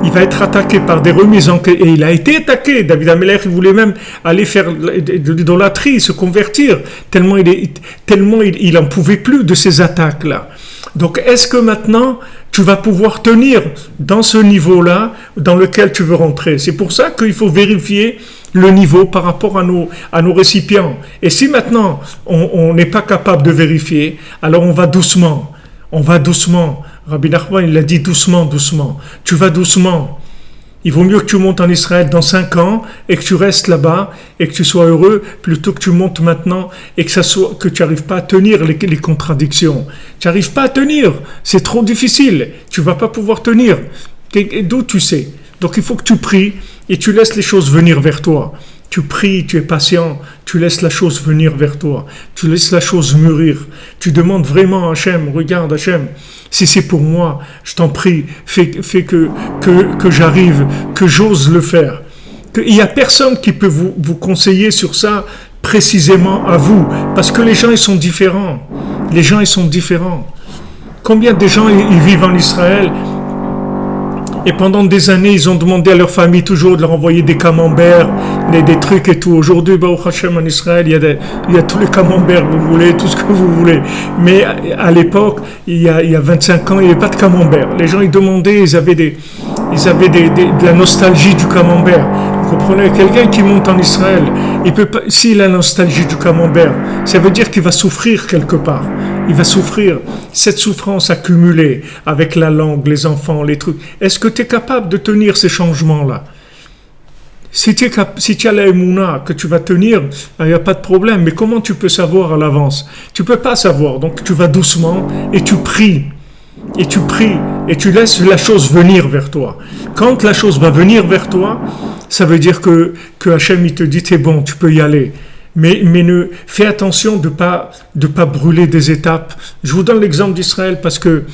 il va être attaqué par des remises en question. Et il a été attaqué. David Amelech, il voulait même aller faire de l'idolâtrie, se convertir, tellement il en pouvait plus de ces attaques-là. Donc, est-ce que maintenant, tu vas pouvoir tenir dans ce niveau-là dans lequel tu veux rentrer? C'est pour ça qu'il faut vérifier le niveau par rapport à nos récipients. Et si maintenant, on n'est pas capable de vérifier, alors on va doucement. On va doucement. Rabbi Nachman, il l'a dit doucement. Tu vas doucement. Il vaut mieux que tu montes en Israël dans 5 ans et que tu restes là-bas et que tu sois heureux plutôt que tu montes maintenant et que tu n'arrives pas à tenir les contradictions. Tu n'arrives pas à tenir. C'est trop difficile. Tu ne vas pas pouvoir tenir. Et d'où tu sais? Donc il faut que tu pries et tu laisses les choses venir vers toi. Tu pries, tu es patient, tu laisses la chose venir vers toi. Tu laisses la chose mûrir. Tu demandes vraiment à Hachem, regarde Hachem, si c'est pour moi, je t'en prie, fais que j'arrive, que j'ose le faire. Il n'y a personne qui peut vous conseiller sur ça précisément à vous, parce que les gens, ils sont différents. Les gens, ils sont différents. Combien de gens ils vivent en Israël? Et pendant des années, ils ont demandé à leur famille toujours de leur envoyer des camemberts, des trucs et tout. Aujourd'hui, Baruch Hashem, en Israël, il y a tous les camemberts, vous voulez, tout ce que vous voulez. Mais à l'époque, il y a 25 ans, il n'y avait pas de camembert. Les gens, ils demandaient, ils avaient de la nostalgie du camembert. Vous comprenez, quelqu'un qui monte en Israël, il peut pas, s'il a la nostalgie du camembert, ça veut dire qu'il va souffrir quelque part. Il va souffrir cette souffrance accumulée avec la langue, les enfants, les trucs. Est-ce que tu es capable de tenir ces changements-là? Si tu as la émouna que tu vas tenir, il n'y a pas de problème. Mais comment tu peux savoir à l'avance? Tu ne peux pas savoir. Donc tu vas doucement et tu pries. Et tu pries et tu laisses la chose venir vers toi. Quand la chose va venir vers toi, ça veut dire que Hachem il te dit c'est bon, tu peux y aller. Mais fais attention de pas brûler des étapes. Je vous donne l'exemple d'Israël parce que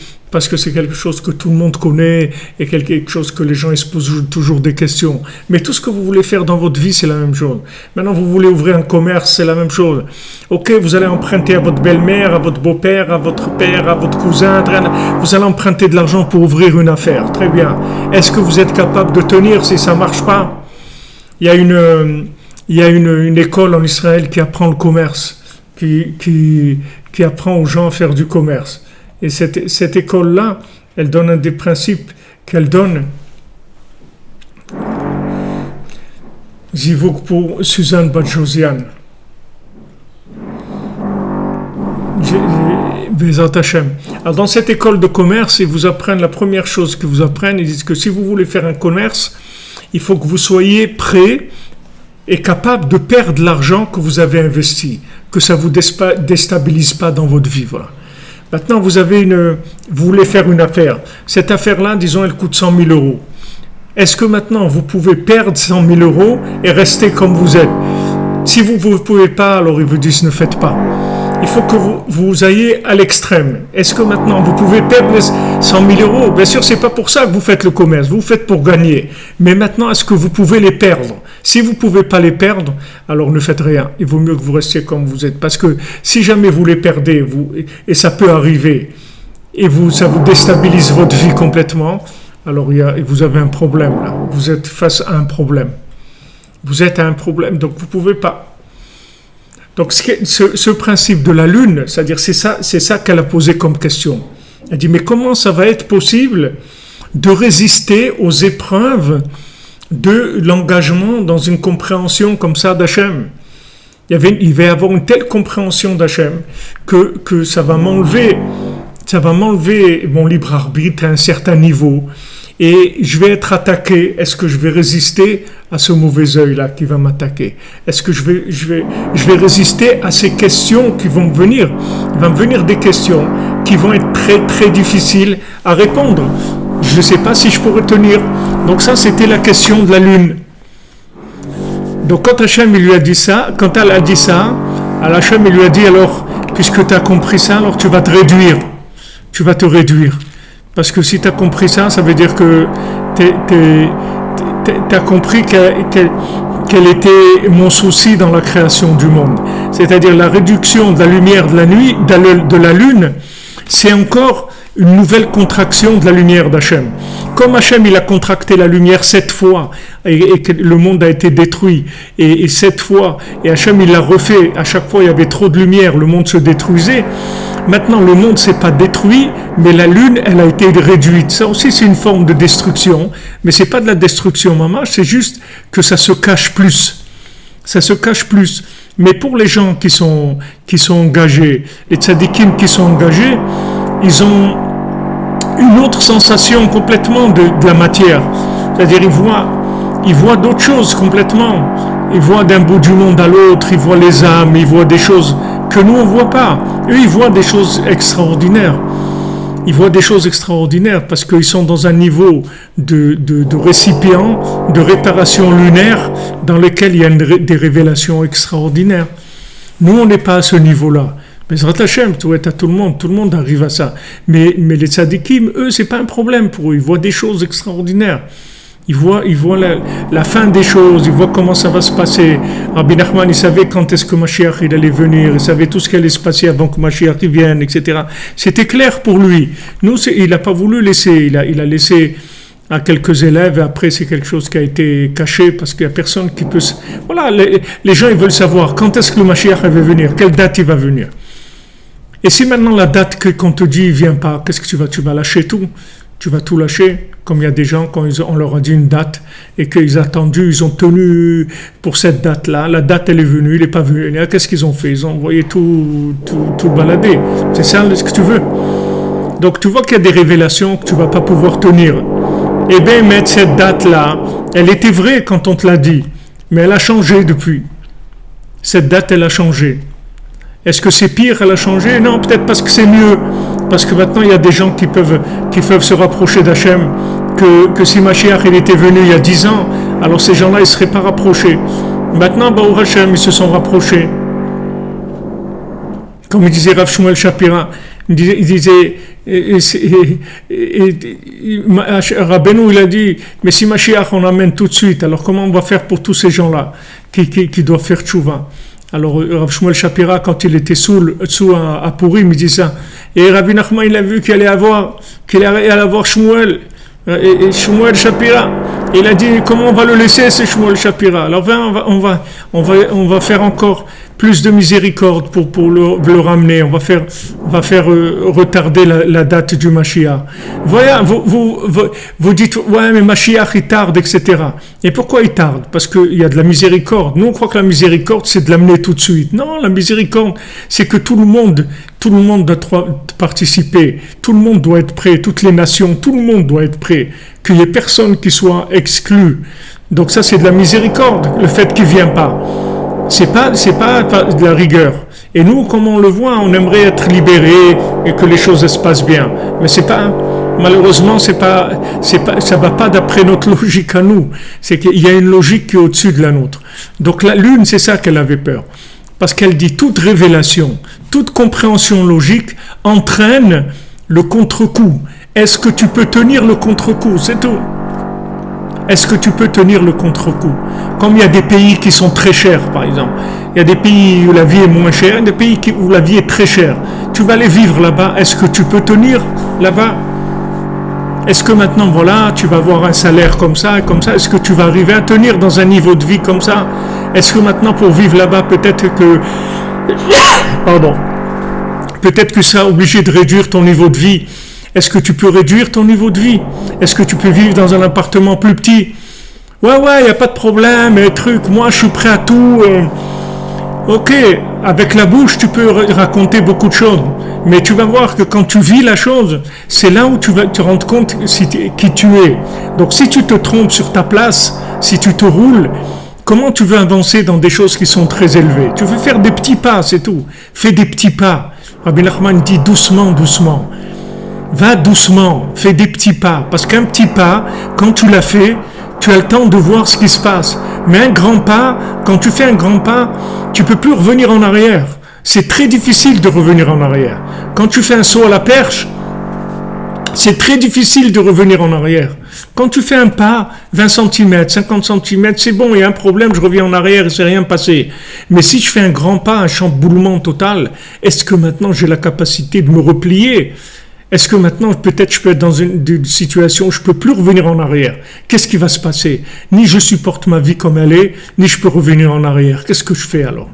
c'est quelque chose que tout le monde connaît et quelque chose que les gens se posent toujours des questions. Mais tout ce que vous voulez faire dans votre vie, c'est la même chose. Maintenant, vous voulez ouvrir un commerce, c'est la même chose. Ok, vous allez emprunter à votre belle-mère, à votre beau-père, à votre père, à votre cousin. Vous allez emprunter de l'argent pour ouvrir une affaire. Très bien. Est-ce que vous êtes capable de tenir si ça marche pas? Il y a une école en Israël qui apprend le commerce, qui apprend aux gens à faire du commerce. Et cette école-là, elle donne un des principes qu'elle donne. Zivuk pour Suzanne Bat-Josiane. Bezat Hashem. Alors dans cette école de commerce, ils vous apprennent, la première chose qu'ils vous apprennent, ils disent que si vous voulez faire un commerce, il faut que vous soyez prêt et capable de perdre l'argent que vous avez investi, que ça ne vous déstabilise pas dans votre vie. Voilà. Maintenant, vous voulez faire une affaire. Cette affaire-là, disons, elle coûte 100 000 euros. Est-ce que maintenant, vous pouvez perdre 100 000 euros et rester comme vous êtes? Si vous ne pouvez pas, alors ils vous disent ne faites pas. Il faut que vous ayez à l'extrême. Est-ce que maintenant, vous pouvez perdre les 100 000 euros? Bien sûr, ce n'est pas pour ça que vous faites le commerce. Vous faites pour gagner. Mais maintenant, est-ce que vous pouvez les perdre? Si vous ne pouvez pas les perdre, alors ne faites rien. Il vaut mieux que vous restiez comme vous êtes. Parce que si jamais vous les perdez, et ça peut arriver, et ça vous déstabilise votre vie complètement, alors vous avez un problème là. Vous êtes face à un problème. Vous êtes à un problème, donc vous ne pouvez pas. Donc ce principe de la lune, c'est-à-dire c'est ça qu'elle a posé comme question. Elle dit, mais comment ça va être possible de résister aux épreuves de l'engagement dans une compréhension comme ça d'Hachem? Il va y avoir une telle compréhension d'Hachem que ça va m'enlever mon libre arbitre à un certain niveau et je vais être attaqué. Est-ce que je vais résister à ce mauvais œil-là qui va m'attaquer? Est-ce que je vais résister à ces questions qui vont me venir? Il va me venir des questions qui vont être très très difficiles à répondre. Je ne sais pas si je pourrais tenir. Donc ça, c'était la question de la lune. Donc quand Hachem lui a dit ça, quand elle a dit ça, Hachem lui a dit, alors, puisque tu as compris ça, alors tu vas te réduire. Tu vas te réduire. Parce que si tu as compris ça, ça veut dire que tu as compris quel était mon souci dans la création du monde. C'est-à-dire la réduction de la lumière de la nuit, de la lune, c'est encore une nouvelle contraction de la lumière d'Hachem. Comme Hachem il a contracté la lumière 7 fois et que le monde a été détruit et 7 fois et Hachem il l'a refait, à chaque fois il y avait trop de lumière, le monde se détruisait. Maintenant le monde s'est pas détruit, mais la lune elle a été réduite. Ça aussi c'est une forme de destruction, mais c'est pas de la destruction mamache, c'est juste que ça se cache plus. Ça se cache plus. Mais pour les gens qui sont engagés, les tzadikim qui sont engagés, ils ont une autre sensation complètement de la matière. C'est-à-dire ils voient d'autres choses complètement. Ils voient d'un bout du monde à l'autre, ils voient les âmes, ils voient des choses que nous on ne voit pas. Eux, ils voient des choses extraordinaires. Ils voient des choses extraordinaires parce qu'ils sont dans un niveau de récipient, de réparation lunaire dans lequel il y a des révélations extraordinaires. Nous, on n'est pas à ce niveau-là. Mais Zrat Hashem, tout le monde arrive à ça. Mais les tzadikim, eux, c'est pas un problème pour eux. Ils voient des choses extraordinaires. Ils voient la fin des choses, ils voient comment ça va se passer. Rabbi Nachman, il savait quand est-ce que Mashiach il allait venir, il savait tout ce qui allait se passer avant que Mashiach vienne, etc. C'était clair pour lui. Nous, il n'a pas voulu laisser, il a laissé à quelques élèves, et après c'est quelque chose qui a été caché parce qu'il n'y a personne qui peut... Voilà, les gens ils veulent savoir quand est-ce que le Mashiach va venir, quelle date il va venir. Et si maintenant la date qu'on te dit il ne vient pas, qu'est-ce que tu vas lâcher tout? Tu vas tout lâcher, comme il y a des gens, quand on leur a dit une date et qu'ils ils ont tenu pour cette date-là, la date elle est venue, il n'est pas venu, qu'est-ce qu'ils ont fait? Ils ont envoyé tout balader. C'est ça ce que tu veux. Donc tu vois qu'il y a des révélations que tu ne vas pas pouvoir tenir. Eh bien, mettre cette date-là, elle était vraie quand on te l'a dit, mais elle a changé depuis. Cette date, elle a changé. Est-ce que c'est pire, elle a changé? Non, peut-être parce que c'est mieux. Parce que maintenant, il y a des gens qui peuvent se rapprocher d'Hachem, que si Mashiach il était venu il y a 10 ans, alors ces gens-là, ils ne seraient pas rapprochés. Maintenant, Baruch Hashem, ils se sont rapprochés. Comme il disait Rav Shmuel Shapira, il disait Rabbeinu, il a dit, mais si Mashiach on amène tout de suite, alors comment on va faire pour tous ces gens-là qui doivent faire tchouva? Alors Rav Shmuel Shapira, quand il était sous à Purim, il dit ça. Et Rabbi Nachman, il a vu qu'il allait avoir Shmuel, et Shmuel Shapira. Il a dit, comment on va le laisser, c'est Shmuel Shapira? Alors on va faire encore plus de miséricorde pour le ramener. On va faire retarder la date du Mashiach. Voilà, vous dites, ouais, mais Mashiach, il tarde, etc. Et pourquoi il tarde? Parce qu'il y a de la miséricorde. Nous, on croit que la miséricorde, c'est de l'amener tout de suite. Non, la miséricorde, c'est que tout le monde doit participer. Tout le monde doit être prêt. Toutes les nations, tout le monde doit être prêt. Qu'il n'y ait personne qui soit exclu. Donc ça, c'est de la miséricorde, le fait qu'il ne vient pas. C'est pas de la rigueur. Et nous, comme on le voit, on aimerait être libérés et que les choses se passent bien. Mais malheureusement, ça va pas d'après notre logique à nous. C'est qu'il y a une logique qui est au-dessus de la nôtre. Donc la lune, c'est ça qu'elle avait peur. Parce qu'elle dit toute révélation, toute compréhension logique entraîne le contre-coup. Est-ce que tu peux tenir le contre-coup? C'est tout. Est-ce que tu peux tenir le contre-coup? Comme il y a des pays qui sont très chers, par exemple. Il y a des pays où la vie est moins chère, des pays où la vie est très chère. Tu vas aller vivre là-bas. Est-ce que tu peux tenir là-bas? Est-ce que maintenant, voilà, tu vas avoir un salaire comme ça? Est-ce que tu vas arriver à tenir dans un niveau de vie comme ça? Est-ce que maintenant, pour vivre là-bas, peut-être que tu seras obligé de réduire ton niveau de vie? Est-ce que tu peux réduire ton niveau de vie? Est-ce que tu peux vivre dans un appartement plus petit? Ouais, il n'y a pas de problème, moi je suis prêt à tout. Ok, avec la bouche tu peux raconter beaucoup de choses, mais tu vas voir que quand tu vis la chose, c'est là où tu vas te rendre compte qui tu es. Donc si tu te trompes sur ta place, si tu te roules, comment tu veux avancer dans des choses qui sont très élevées? Tu veux faire des petits pas, c'est tout. Fais des petits pas. Rabbi Nachman dit doucement. Va doucement, fais des petits pas. Parce qu'un petit pas, quand tu l'as fait, tu as le temps de voir ce qui se passe. Mais un grand pas, quand tu fais un grand pas, tu ne peux plus revenir en arrière. C'est très difficile de revenir en arrière. Quand tu fais un saut à la perche, c'est très difficile de revenir en arrière. Quand tu fais un pas, 20 cm, 50 cm, c'est bon, il y a un problème, je reviens en arrière, il ne s'est rien passé. Mais si je fais un grand pas, un chamboulement total, est-ce que maintenant j'ai la capacité de me replier? Est-ce que maintenant, peut-être, je peux être dans une situation où je peux plus revenir en arrière? Qu'est-ce qui va se passer? Ni je supporte ma vie comme elle est, ni je peux revenir en arrière. Qu'est-ce que je fais alors?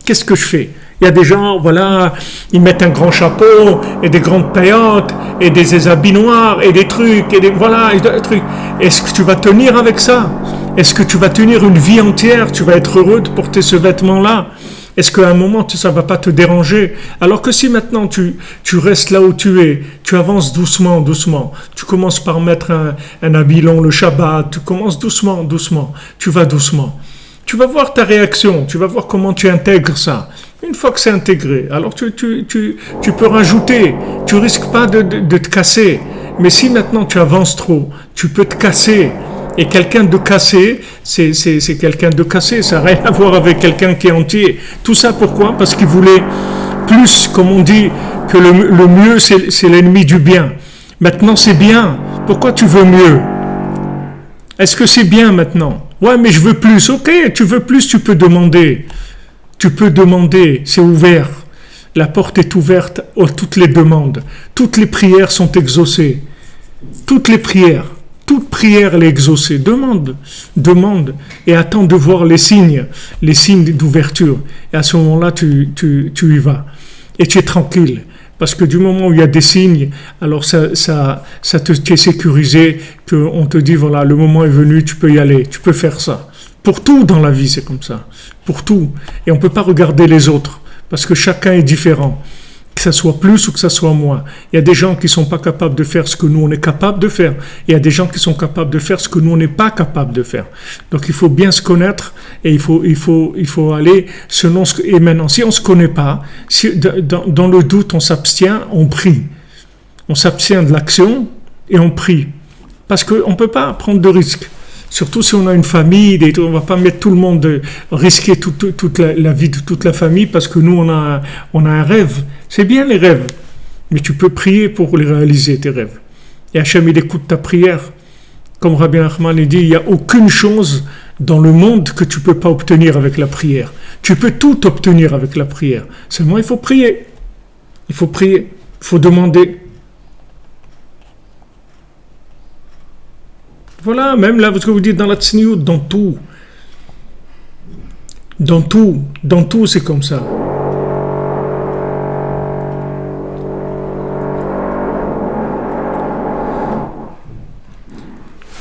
Qu'est-ce que je fais? Il y a des gens, voilà, ils mettent un grand chapeau, et des grandes paillotes, et des habits noirs, et des trucs, voilà, et des trucs. Est-ce que tu vas tenir avec ça? Est-ce que tu vas tenir une vie entière? Tu vas être heureux de porter ce vêtement-là? Est-ce qu'à un moment, ça ne va pas te déranger? Alors que si maintenant tu restes là où tu es, tu avances doucement, doucement, tu commences par mettre un habit long le Shabbat, tu commences doucement, doucement, tu vas doucement. Tu vas voir ta réaction, tu vas voir comment tu intègres ça. Une fois que c'est intégré, alors tu peux rajouter, tu risques pas de te casser. Mais si maintenant tu avances trop, tu peux te casser. Et quelqu'un de cassé, c'est quelqu'un de cassé, ça n'a rien à voir avec quelqu'un qui est entier. Tout ça pourquoi? Parce qu'il voulait plus, comme on dit, que le mieux c'est l'ennemi du bien. Maintenant c'est bien, pourquoi tu veux mieux? Est-ce que c'est bien maintenant? Ouais, mais je veux plus. Ok, tu veux plus, tu peux demander. Tu peux demander, c'est ouvert. La porte est ouverte à toutes les demandes. Toutes les prières sont exaucées. Toutes les prières. Toute prière elle est exaucée. Demande, demande et attends de voir les signes d'ouverture. Et à ce moment-là, tu y vas. Et tu es tranquille. Parce que du moment où il y a des signes, alors tu es sécurisé, qu'on te dit, voilà, le moment est venu, tu peux y aller, tu peux faire ça. Pour tout dans la vie, c'est comme ça. Pour tout. Et on ne peut pas regarder les autres, parce que chacun est différent. Que ça soit plus ou que ça soit moins. Il y a des gens qui ne sont pas capables de faire ce que nous, on est capable de faire. Et il y a des gens qui sont capables de faire ce que nous, on n'est pas capable de faire. Donc, il faut bien se connaître et il faut aller selon ce que... Et maintenant, si on ne se connaît pas, si dans le doute, on s'abstient, on prie. On s'abstient de l'action et on prie. Parce qu'on ne peut pas prendre de risques. Surtout si on a une famille, on ne va pas mettre tout le monde, risquer toute la vie de toute la famille parce que nous, on a un rêve. C'est bien les rêves, mais tu peux prier pour les réaliser, tes rêves. Et Hachem, il écoute ta prière. Comme Rabbi Nachman dit, il n'y a aucune chose dans le monde que tu ne peux pas obtenir avec la prière. Tu peux tout obtenir avec la prière. Seulement, il faut prier. Il faut prier. Il faut demander. Voilà, même là, ce que vous dites dans la tsniout, dans tout. Dans tout, c'est comme ça.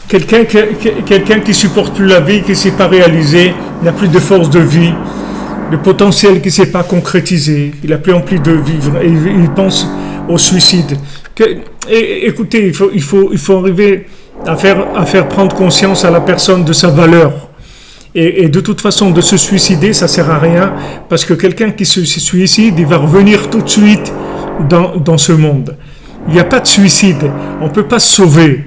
Quelqu'un qui supporte plus la vie, qui ne s'est pas réalisé, il n'a plus de force de vie, le potentiel qui ne s'est pas concrétisé, il n'a plus envie de vivre et il pense au suicide. Écoutez, il faut arriver à faire prendre conscience à la personne de sa valeur. Et de toute façon, de se suicider, ça ne sert à rien, parce que quelqu'un qui se suicide, il va revenir tout de suite dans ce monde. Il n'y a pas de suicide, on ne peut pas se sauver.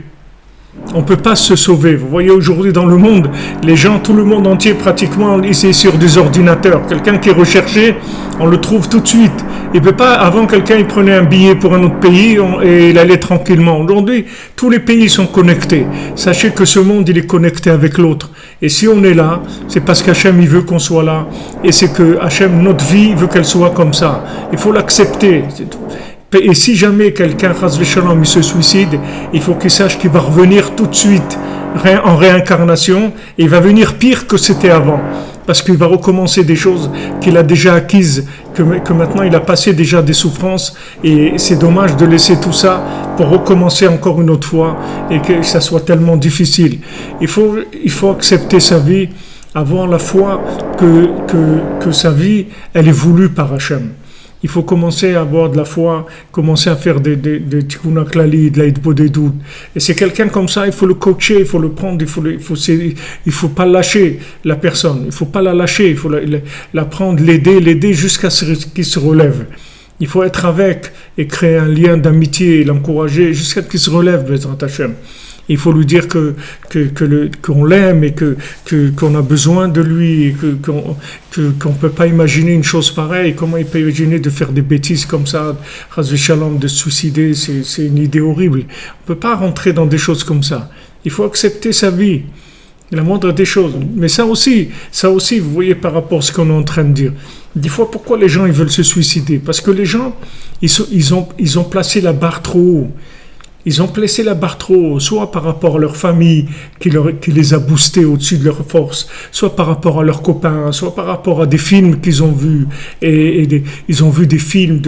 On ne peut pas se sauver. Vous voyez aujourd'hui dans le monde, les gens, tout le monde entier pratiquement, c'est sur des ordinateurs. Quelqu'un qui est recherché, on le trouve tout de suite. Il peut pas, avant quelqu'un il prenait un billet pour un autre pays et il allait tranquillement. Aujourd'hui, tous les pays sont connectés. Sachez que ce monde, il est connecté avec l'autre. Et si on est là, c'est parce qu'Hachem, il veut qu'on soit là. Et c'est que Hachem, notre vie, il veut qu'elle soit comme ça. Il faut l'accepter. C'est tout. Et si jamais quelqu'un, chas v'shalom, il se suicide, il faut qu'il sache qu'il va revenir tout de suite en réincarnation et il va venir pire que c'était avant. Parce qu'il va recommencer des choses qu'il a déjà acquises, que maintenant il a passé déjà des souffrances et c'est dommage de laisser tout ça pour recommencer encore une autre fois et que ça soit tellement difficile. Il faut accepter sa vie, avoir la foi que sa vie, elle est voulue par Hachem. Il faut commencer à avoir de la foi, commencer à faire des tikkun klali, de l'aïd-bodedut. Et c'est quelqu'un comme ça, il faut le coacher, il faut le prendre, il faut pas lâcher la personne, il faut pas la lâcher, il faut la prendre, l'aider jusqu'à ce qu'il se relève. Il faut être avec et créer un lien d'amitié, l'encourager jusqu'à ce qu'il se relève, Bezrat Hashem. Il faut lui dire qu'on l'aime et qu'on a besoin de lui, et qu'on ne peut pas imaginer une chose pareille. Comment il peut imaginer de faire des bêtises comme ça, chas v'shalom, de se suicider, c'est une idée horrible. On ne peut pas rentrer dans des choses comme ça. Il faut accepter sa vie. La moindre des choses. Mais ça aussi, vous voyez par rapport à ce qu'on est en train de dire. Des fois, pourquoi les gens ils veulent se suicider? Parce que les gens, ils ont placé la barre trop haut. Ils ont placé la barre trop haut, soit par rapport à leur famille qui les a boostés au-dessus de leur force, soit par rapport à leurs copains, soit par rapport à des films qu'ils ont vus. Ils ont vu des films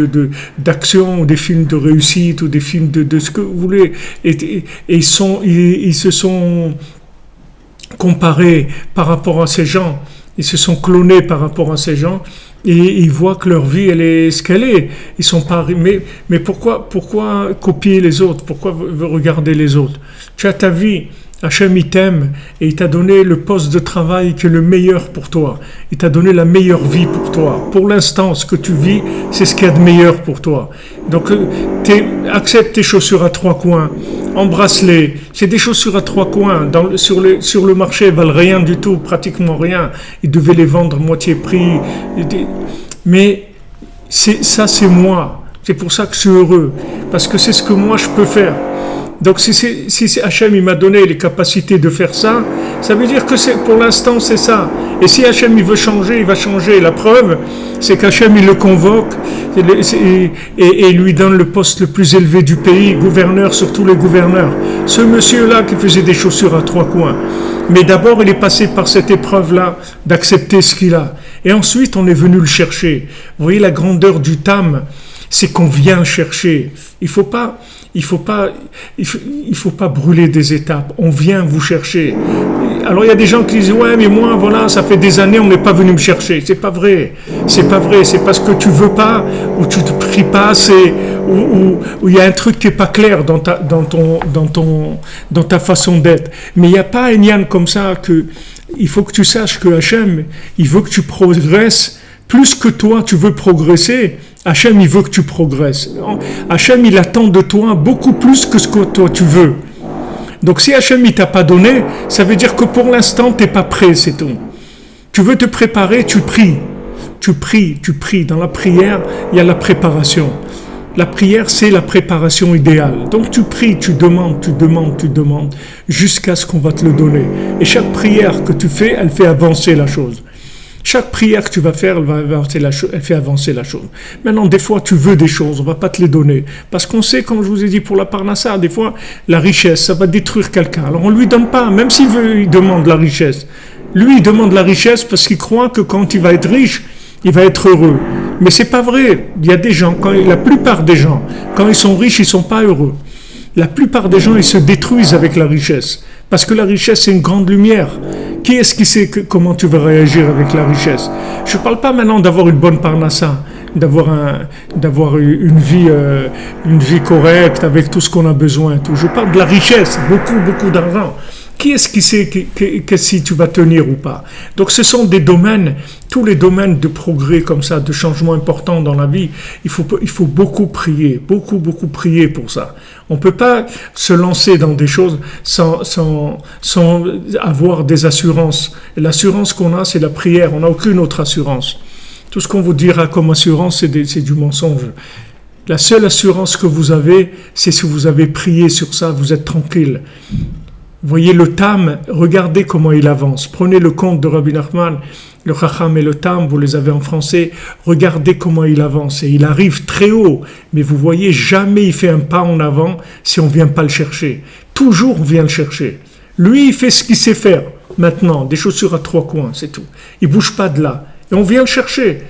d'action, ou des films de réussite, ou des films de ce que vous voulez. Et ils se sont comparés par rapport à ces gens. Ils se sont clonés par rapport à ces gens. Et ils voient que leur vie, elle est ce qu'elle est. Ils sont pas, mais pourquoi copier les autres? Pourquoi regarder les autres? Tu as ta vie. Hachem, il t'aime et il t'a donné le poste de travail qui est le meilleur pour toi. Il t'a donné la meilleure vie pour toi. Pour l'instant, ce que tu vis, c'est ce qu'il y a de meilleur pour toi. Donc, accepte tes chaussures à trois coins, embrasse-les. C'est des chaussures à trois coins. Sur le marché, elles valent rien du tout, pratiquement rien. Ils devaient les vendre moitié prix. Mais ça, c'est moi. C'est pour ça que je suis heureux. Parce que c'est ce que moi, je peux faire. Donc si Hachem il m'a donné les capacités de faire ça, ça veut dire que pour l'instant c'est ça. Et si Hachem il veut changer, il va changer. La preuve, c'est qu'Hachem il le convoque et lui donne le poste le plus élevé du pays, gouverneur sur tous les gouverneurs. Ce monsieur-là qui faisait des chaussures à trois coins. Mais d'abord il est passé par cette épreuve-là d'accepter ce qu'il a. Et ensuite on est venu le chercher. Vous voyez la grandeur du Tam, c'est qu'on vient le chercher. Il faut pas brûler des étapes. On vient vous chercher. Alors il y a des gens qui disent ouais mais moi voilà ça fait des années on n'est pas venu me chercher. C'est pas vrai. C'est parce que tu veux pas ou tu te pries pas assez ou il y a un truc qui est pas clair dans ta façon d'être. Mais il n'y a pas un yann comme ça que il faut que tu saches que Hachem il veut que tu progresses plus que toi tu veux progresser. Hachem, il veut que tu progresses. Hachem, il attend de toi beaucoup plus que ce que toi tu veux. Donc si Hachem, il t'a pas donné, ça veut dire que pour l'instant, tu n'es pas prêt, c'est tout. Tu veux te préparer, tu pries. Tu pries. Dans la prière, il y a la préparation. La prière, c'est la préparation idéale. Donc tu pries, tu demandes, jusqu'à ce qu'on va te le donner. Et chaque prière que tu fais, elle fait avancer la chose. Chaque prière que tu vas faire, elle fait avancer la chose. Maintenant, des fois, tu veux des choses, on ne va pas te les donner. Parce qu'on sait, comme je vous ai dit pour la parnassa, des fois, la richesse, ça va détruire quelqu'un. Alors on ne lui donne pas, même s'il veut, il demande la richesse. Lui, il demande la richesse parce qu'il croit que quand il va être riche, il va être heureux. Mais c'est pas vrai. Il y a des gens, la plupart des gens, quand ils sont riches, ils ne sont pas heureux. La plupart des gens, ils se détruisent avec la richesse. Parce que la richesse, c'est une grande lumière. Qui est-ce qui sait comment tu vas réagir avec la richesse? Je ne parle pas maintenant d'avoir une bonne parnassa, d'avoir une vie correcte avec tout ce qu'on a besoin. Tout. Je parle de la richesse, beaucoup d'argent. Qui est-ce qui sait que si tu vas tenir ou pas? Donc ce sont des domaines, tous les domaines de progrès comme ça, de changements importants dans la vie, il faut beaucoup prier, beaucoup prier pour ça. On ne peut pas se lancer dans des choses sans avoir des assurances. Et l'assurance qu'on a, c'est la prière, on n'a aucune autre assurance. Tout ce qu'on vous dira comme assurance, c'est du mensonge. La seule assurance que vous avez, c'est si vous avez prié sur ça, vous êtes tranquille. Voyez le Tam, regardez comment il avance. Prenez le conte de Rabbi Nachman, le Chacham et le Tam, vous les avez en français. Regardez comment il avance. Et il arrive très haut. Mais vous voyez, jamais il fait un pas en avant si on ne vient pas le chercher. Toujours on vient le chercher. Lui, il fait ce qu'il sait faire. Maintenant, des chaussures à trois coins, c'est tout. Il ne bouge pas de là. Et on vient le chercher.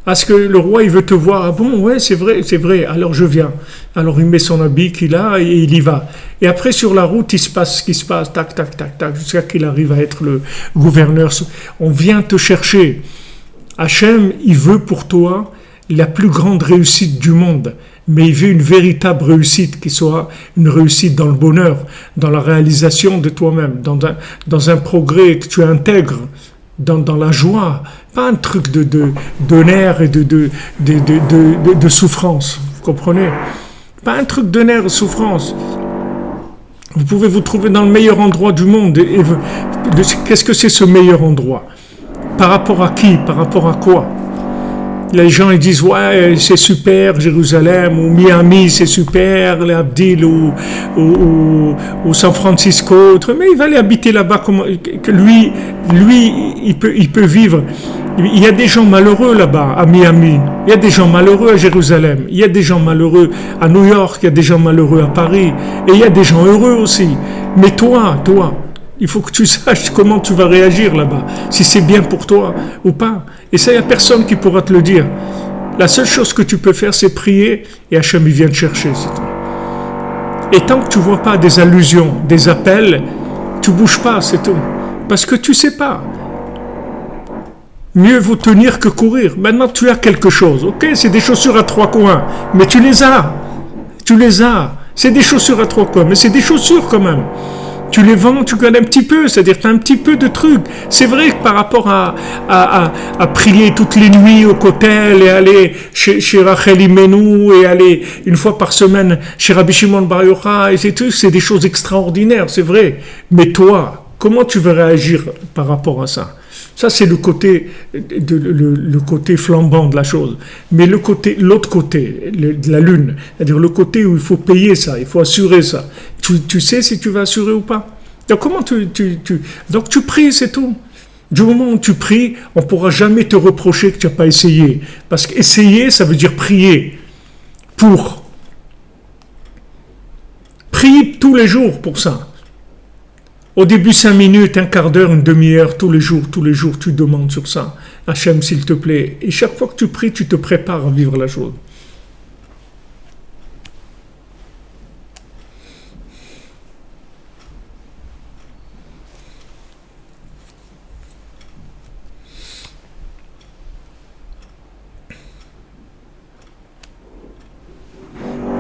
Parce que le roi, il veut te voir. Ah bon, ouais, c'est vrai, alors je viens. Alors il met son habit qu'il a et il y va. Et après, sur la route, il se passe ce qui se passe, tac, jusqu'à qu'il arrive à être le gouverneur. On vient te chercher. Hachem, il veut pour toi la plus grande réussite du monde. Mais il veut une véritable réussite qui soit une réussite dans le bonheur, dans la réalisation de toi-même, dans un progrès que tu intègres. Dans la joie, pas un truc de nerfs et de souffrance, vous comprenez? Pas un truc de nerfs et de souffrance. Vous pouvez vous trouver dans le meilleur endroit du monde. Qu'est-ce que c'est ce meilleur endroit? Par rapport à qui? Par rapport à quoi? Les gens ils disent ouais c'est super Jérusalem ou Miami c'est super, les Abdil ou San Francisco, mais il va aller habiter là-bas que lui il peut vivre. Il y a des gens malheureux là-bas à Miami, il y a des gens malheureux à Jérusalem, il y a des gens malheureux à New York, il y a des gens malheureux à Paris et il y a des gens heureux aussi. Mais toi, il faut que tu saches comment tu vas réagir là-bas, si c'est bien pour toi ou pas. Et ça, il n'y a personne qui pourra te le dire. La seule chose que tu peux faire, c'est prier et Hachem, il vient te chercher, c'est tout. Et tant que tu ne vois pas des allusions, des appels, tu ne bouges pas, c'est tout. Parce que tu ne sais pas. Mieux vaut tenir que courir. Maintenant, tu as quelque chose. Ok, c'est des chaussures à 3 coins, mais tu les as. C'est des chaussures à 3 coins, mais c'est des chaussures quand même. Tu les vends, tu gagnes un petit peu, c'est-à-dire tu as un petit peu de trucs. C'est vrai que par rapport à prier toutes les nuits au Kotel et aller chez Rachel Imenu et aller une fois par semaine chez Rabbi Shimon Bar Yochai, c'est des choses extraordinaires, c'est vrai. Mais toi, comment tu vas réagir par rapport à ça? Ça, c'est le côté flambant de la chose. Mais l'autre côté de la lune, c'est-à-dire le côté où il faut payer ça, il faut assurer ça. Tu sais si tu vas assurer ou pas. Donc, donc tu pries, c'est tout. Du moment où tu pries, on ne pourra jamais te reprocher que tu n'as pas essayé. Parce qu'essayer, ça veut dire prier. Prie tous les jours pour ça. Au début, 5 minutes, un quart d'heure, une demi-heure, tous les jours, tu demandes sur ça. Hachem, s'il te plaît. Et chaque fois que tu pries, tu te prépares à vivre la chose.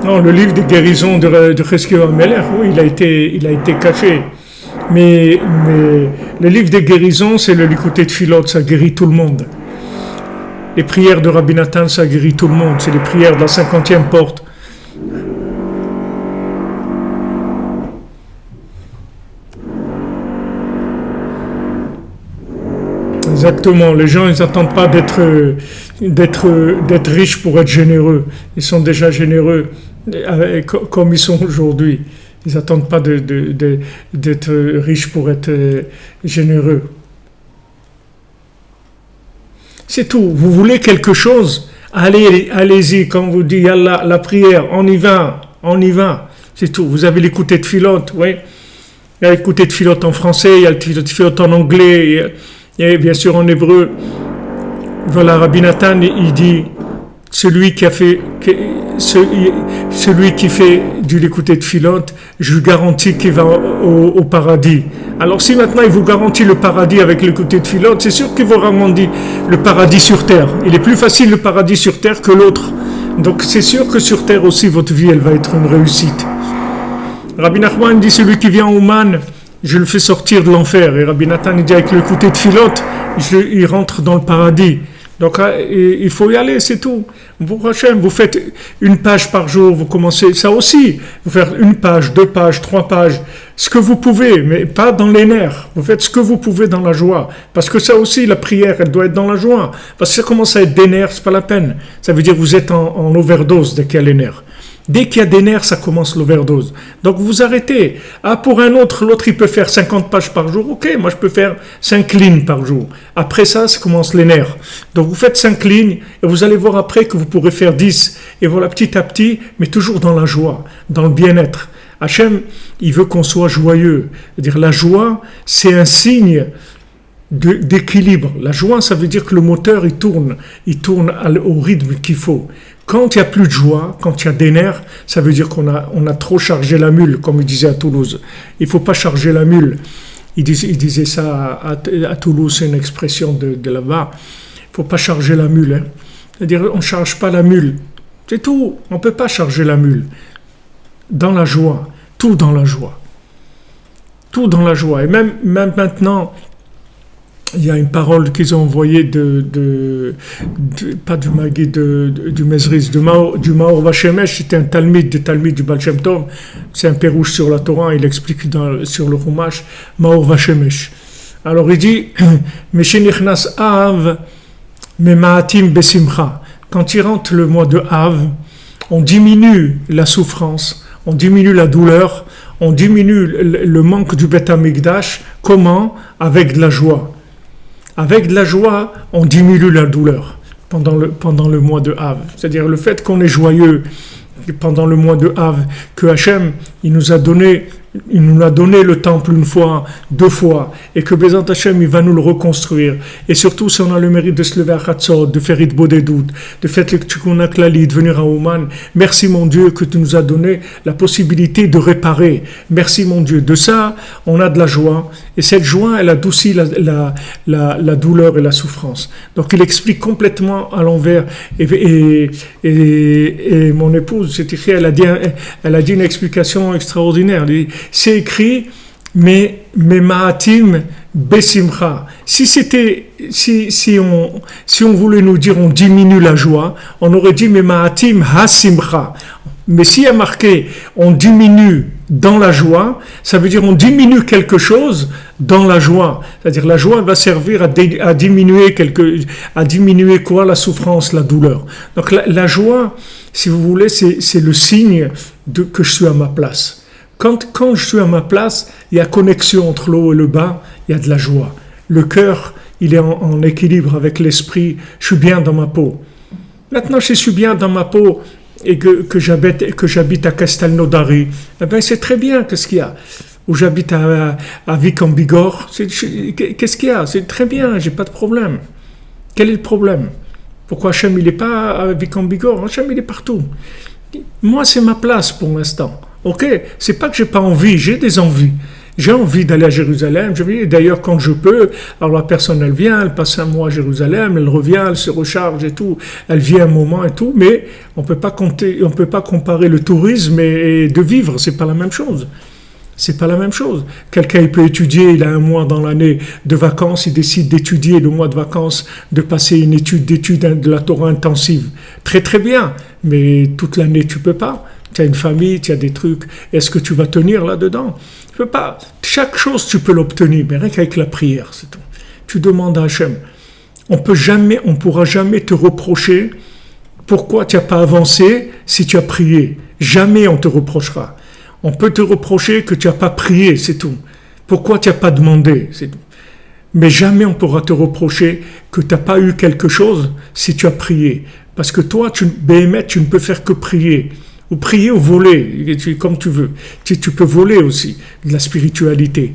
Non, le livre des guérisons de Cheskel Ameler, oui, il a été caché. Mais le livre des guérisons, c'est le Likutei Tfilot, ça guérit tout le monde. Les prières de Rabbi Nathan, ça guérit tout le monde. C'est les prières de la 50e porte. Exactement. Les gens, ils n'attendent pas d'être riches pour être généreux. Ils sont déjà généreux comme ils sont aujourd'hui. Ils n'attendent pas d'être riches pour être généreux. C'est tout. Vous voulez quelque chose? Allez-y. Quand on vous dit Yallah, la prière, on y va. C'est tout. Vous avez l'écouté de Philote, oui. Il y a l'écouté de Philote en français, il y a l'écouté de Philote en anglais, et bien sûr en hébreu. Voilà, Rabbi Nathan, il dit celui qui fait du l'écouté de Philote, je lui garantis qu'il va au paradis. Alors si maintenant il vous garantit le paradis avec l'écouté de Philote, c'est sûr qu'il vous garantit le paradis sur terre. Il est plus facile le paradis sur terre que l'autre. Donc c'est sûr que sur terre aussi votre vie elle va être une réussite. Rabbi Nachman dit celui qui vient au Man, je le fais sortir de l'enfer. Et Rabbi Nathan il dit avec l'écouté de Philote, il rentre dans le paradis. Donc il faut y aller, c'est tout. Vous faites une page par jour, vous commencez ça aussi. Vous faites 1 page, 2 pages, 3 pages, ce que vous pouvez, mais pas dans les nerfs. Vous faites ce que vous pouvez dans la joie. Parce que ça aussi, la prière, elle doit être dans la joie. Parce que ça commence à être des nerfs, c'est pas la peine. Ça veut dire que vous êtes en overdose dès qu'il y a les nerfs. Dès qu'il y a des nerfs, ça commence l'overdose. Donc vous arrêtez. Pour un autre, l'autre il peut faire 50 pages par jour. Ok, moi je peux faire 5 lignes par jour. Après ça commence les nerfs. Donc vous faites 5 lignes et vous allez voir après que vous pourrez faire 10. Et voilà, petit à petit, mais toujours dans la joie, dans le bien-être. Hachem, il veut qu'on soit joyeux. C'est-à-dire la joie, c'est un signe d'équilibre. La joie, ça veut dire que le moteur, il tourne au rythme qu'il faut. Quand il n'y a plus de joie, quand il y a des nerfs, ça veut dire qu'on a trop chargé la mule, comme il disait à Toulouse. Il ne faut pas charger la mule. Il disait ça à Toulouse, c'est une expression de là-bas. Il ne faut pas charger la mule. Hein. C'est-à-dire, on ne charge pas la mule. C'est tout. On ne peut pas charger la mule. Dans la joie. Tout dans la joie. Tout dans la joie. Et même maintenant, il y a une parole qu'ils ont envoyée pas du Magui, du Mezriz, du Maor Vashemesh, c'était un talmid du Baal Shem Tov, c'est un pérouche sur la Torah, il explique sur le Chumash, Maor Vashemesh. Alors il dit, Meshenichnas Av, Memaatim Besimcha. quand il rentre le mois de Av, on diminue la souffrance, on diminue la douleur, on diminue le manque du Beth Amikdash. Comment? Avec de la joie. Avec de la joie, on diminue la douleur pendant le mois de Av. C'est-à-dire le fait qu'on est joyeux pendant le mois de Av, que Hachem, il nous a donné le temple une fois, 2 fois, et que Bezant Hachem, il va nous le reconstruire. Et surtout, si on a le mérite de se lever à Chatzot, de faire Itbo des doutes, de faire le Tchukuna Klali, de venir à Ouman, merci mon Dieu que tu nous as donné la possibilité de réparer. Merci mon Dieu. De ça, on a de la joie, et cette joie, elle adoucit la douleur et la souffrance. Donc, il explique complètement à l'envers, et mon épouse, elle a dit une explication extraordinaire. Elle dit, c'est écrit, mais Ma'atim Besimcha. Si on voulait nous dire on diminue la joie, on aurait dit Ma'atim Hasimcha. Mais s'il y a marqué on diminue dans la joie, ça veut dire on diminue quelque chose dans la joie. C'est-à-dire la joie va servir à diminuer quoi? La souffrance, la douleur. Donc la joie, si vous voulez, c'est le signe que je suis à ma place. Quand je suis à ma place, il y a connexion entre le haut et le bas, il y a de la joie. Le cœur, il est en équilibre avec l'esprit, je suis bien dans ma peau. Maintenant, je suis bien dans ma peau et que j'habite à Castelnaudary, eh bien, c'est très bien, qu'est-ce qu'il y a? Ou j'habite à Vic en Bigorre, qu'est-ce qu'il y a? C'est très bien, j'ai pas de problème. Quel est le problème? Pourquoi Hachem, il n'est pas à Vic en Bigorre? Hachem, il est partout. Moi, c'est ma place pour l'instant. Ok, c'est pas que j'ai pas envie, j'ai des envies. J'ai envie d'aller à Jérusalem. D'ailleurs, quand je peux, alors la personne, elle vient, elle passe un mois à Jérusalem, elle revient, elle se recharge et tout. Elle vient un moment et tout, mais on peut pas comparer le tourisme et de vivre, c'est pas la même chose. C'est pas la même chose. Quelqu'un, il peut étudier, il a un mois dans l'année de vacances, il décide d'étudier le mois de vacances, de passer une étude de la Torah intensive. Très très bien, mais toute l'année, tu peux pas. Tu as une famille, tu as des trucs. Est-ce que tu vas tenir là-dedans? Tu peux pas. Chaque chose, tu peux l'obtenir, mais rien qu'avec la prière, c'est tout. Tu demandes à Hachem. On pourra jamais te reprocher pourquoi tu n'as pas avancé si tu as prié. Jamais on te reprochera. On peut te reprocher que tu n'as pas prié, c'est tout. Pourquoi tu n'as pas demandé, c'est tout. Mais jamais on pourra te reprocher que tu n'as pas eu quelque chose si tu as prié. Parce que toi, Béhémet, tu ne peux faire que prier. Ou prier ou voler, comme tu veux. Tu peux voler aussi de la spiritualité.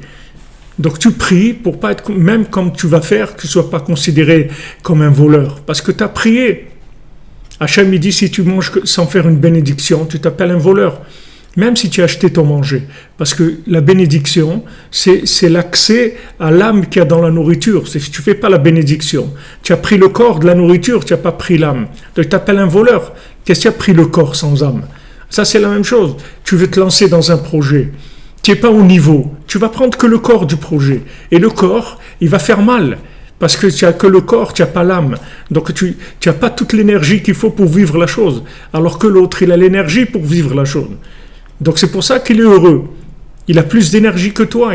Donc tu pries pour pas être, même comme tu vas faire, que tu ne sois pas considéré comme un voleur. Parce que tu as prié. Hachem, il dit, si tu manges sans faire une bénédiction, tu t'appelles un voleur. Même si tu as acheté ton manger. Parce que la bénédiction, c'est l'accès à l'âme qu'il y a dans la nourriture. Si tu ne fais pas la bénédiction, tu as pris le corps de la nourriture, tu n'as pas pris l'âme. Donc tu t'appelles un voleur. Qu'est-ce qui a pris le corps sans âme? Ça, c'est la même chose. Tu veux te lancer dans un projet. Tu n'es pas au niveau. Tu vas prendre que le corps du projet. Et le corps, il va faire mal. Parce que tu n'as que le corps, tu n'as pas l'âme. Donc, tu n'as pas toute l'énergie qu'il faut pour vivre la chose. Alors que l'autre, il a l'énergie pour vivre la chose. Donc, c'est pour ça qu'il est heureux. Il a plus d'énergie que toi.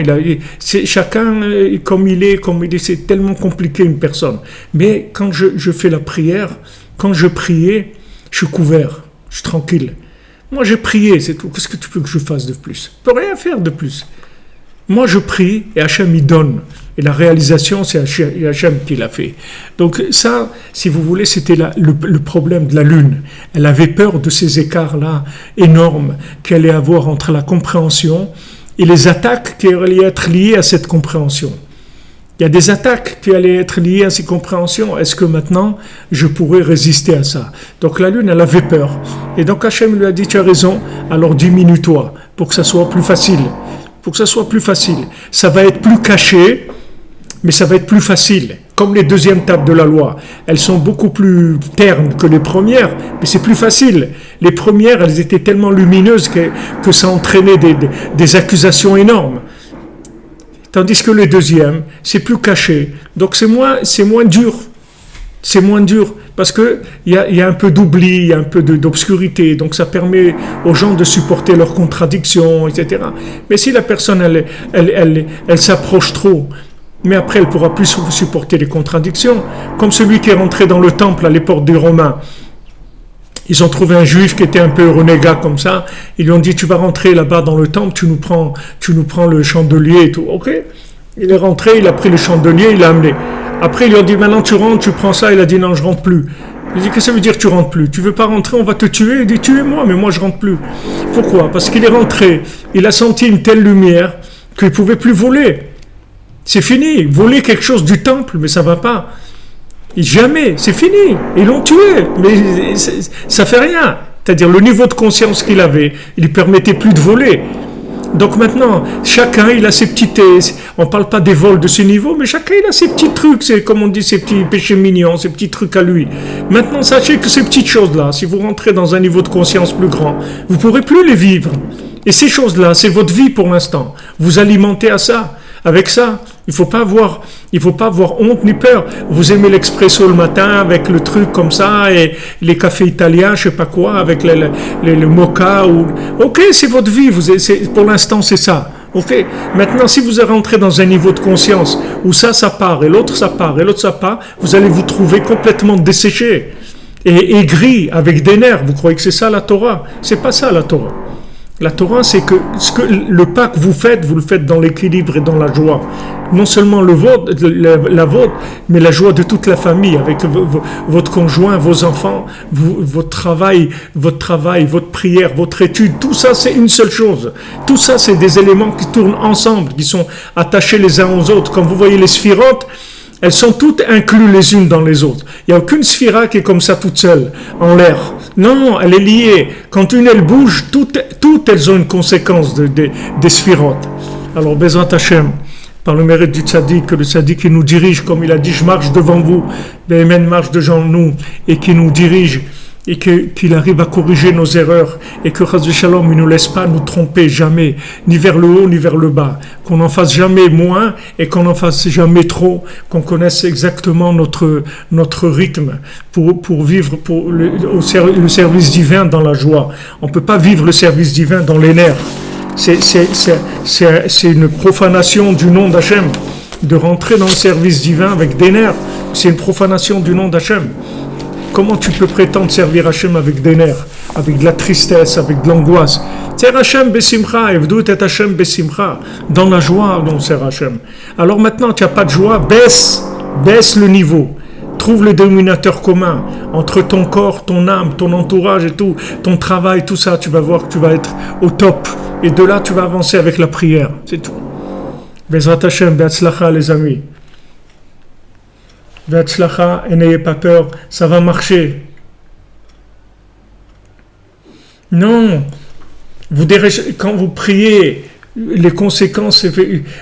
Chacun, comme il est, c'est tellement compliqué une personne. Mais quand je fais la prière, quand je priais, je suis couvert. Je suis tranquille. Moi, j'ai prié, c'est tout. Qu'est-ce que tu veux que je fasse de plus? Je ne peux rien faire de plus. Moi, je prie et Hachem, il donne. Et la réalisation, c'est Hachem qui l'a fait. Donc ça, si vous voulez, c'était le problème de la Lune. Elle avait peur de ces écarts-là énormes qu'elle allait avoir entre la compréhension et les attaques qui allaient être liées à cette compréhension. Il y a des attaques qui allaient être liées à ces compréhensions. Est-ce que maintenant, je pourrais résister à ça? Donc la Lune, elle avait peur. Et donc Hachem lui a dit, tu as raison, alors diminue-toi pour que ça soit plus facile. Pour que ça soit plus facile. Ça va être plus caché, mais ça va être plus facile. Comme les deuxièmes tables de la loi. Elles sont beaucoup plus ternes que les premières, mais c'est plus facile. Les premières, elles étaient tellement lumineuses que ça entraînait des accusations énormes. Tandis que les deuxièmes, c'est plus caché. Donc c'est moins dur. C'est moins dur. Parce qu'il y a un peu d'oubli, il y a un peu d'obscurité. Donc ça permet aux gens de supporter leurs contradictions, etc. Mais si la personne, elle s'approche trop, mais après elle ne pourra plus supporter les contradictions. Comme celui qui est rentré dans le temple à l'époque des Romains. Ils ont trouvé un juif qui était un peu renégat comme ça. Ils lui ont dit, tu vas rentrer là-bas dans le temple, tu nous prends le chandelier et tout. Ok. Il est rentré, il a pris le chandelier, il l'a amené. Après, ils lui ont dit, maintenant tu rentres, tu prends ça. Il a dit, non, je rentre plus. Il a dit, qu'est-ce que ça veut dire tu rentres plus? Tu veux pas rentrer, on va te tuer. Il dit, tuez-moi, mais moi je rentre plus. Pourquoi? Parce qu'il est rentré, il a senti une telle lumière qu'il ne pouvait plus voler. C'est fini. Voler quelque chose du temple, mais ça va pas. Et jamais, c'est fini. Ils l'ont tué, mais ça fait rien. C'est-à-dire le niveau de conscience qu'il avait, il lui permettait plus de voler. Donc maintenant, chacun il a ses petites, on parle pas des vols de ce niveau, mais chacun il a ses petits trucs, c'est comme on dit, ses petits péchés mignons, ses petits trucs à lui. Maintenant, sachez que ces petites choses-là, si vous rentrez dans un niveau de conscience plus grand, vous pourrez plus les vivre. Et ces choses-là, c'est votre vie pour l'instant. Vous alimentez à ça. Avec ça, il faut pas avoir honte ni peur. Vous aimez l'expresso le matin avec le truc comme ça et les cafés italiens, je sais pas quoi, avec le mocha ou. Ok, c'est votre vie. Pour l'instant, c'est ça. Ok. Maintenant, si vous rentrez dans un niveau de conscience où ça part et l'autre ça part et l'autre ça part, vous allez vous trouver complètement desséché et aigri avec des nerfs. Vous croyez que c'est ça la Torah? C'est pas ça la Torah. La Torah, c'est que le pas que vous le faites dans l'équilibre et dans la joie. Non seulement la vôtre, mais la joie de toute la famille, avec votre conjoint, vos enfants, votre travail, votre prière, votre étude. Tout ça, c'est une seule chose. Tout ça, c'est des éléments qui tournent ensemble, qui sont attachés les uns aux autres. Quand vous voyez les sphirotes, elles sont toutes incluses les unes dans les autres. Il n'y a aucune sphira qui est comme ça toute seule, en l'air. Non, elle est liée. Quand une, elle bouge, toutes elles ont une conséquence des sphirotes. Alors, Bezrat Hashem, par le mérite du tzaddik, que le tzaddik qui nous dirige, comme il a dit, je marche devant vous, Béhémen marche devant nous, et qui nous dirige, et qu'il arrive à corriger nos erreurs, et que Chas v'Shalom, il ne nous laisse pas nous tromper jamais, ni vers le haut, ni vers le bas, qu'on n'en fasse jamais moins, et qu'on n'en fasse jamais trop, qu'on connaisse exactement notre rythme, pour vivre le service divin dans la joie. On ne peut pas vivre le service divin dans les nerfs. C'est une profanation du nom d'Hachem, de rentrer dans le service divin avec des nerfs. C'est une profanation du nom d'Hachem. Comment tu peux prétendre servir Hachem avec des nerfs, avec de la tristesse, avec de l'angoisse? Ser Hachem besimcha, evdut et Hachem besimcha. Dans la joie, on sert Hachem. Alors maintenant, tu n'as pas de joie, baisse le niveau. Trouve le dénominateur commun entre ton corps, ton âme, ton entourage et tout, ton travail, tout ça. Tu vas voir que tu vas être au top. Et de là, tu vas avancer avec la prière. C'est tout. Bezrat Hachem, be'atzlacha, les amis. Ve'atzlacha, et n'ayez pas peur, ça va marcher. Non, quand vous priez, les conséquences,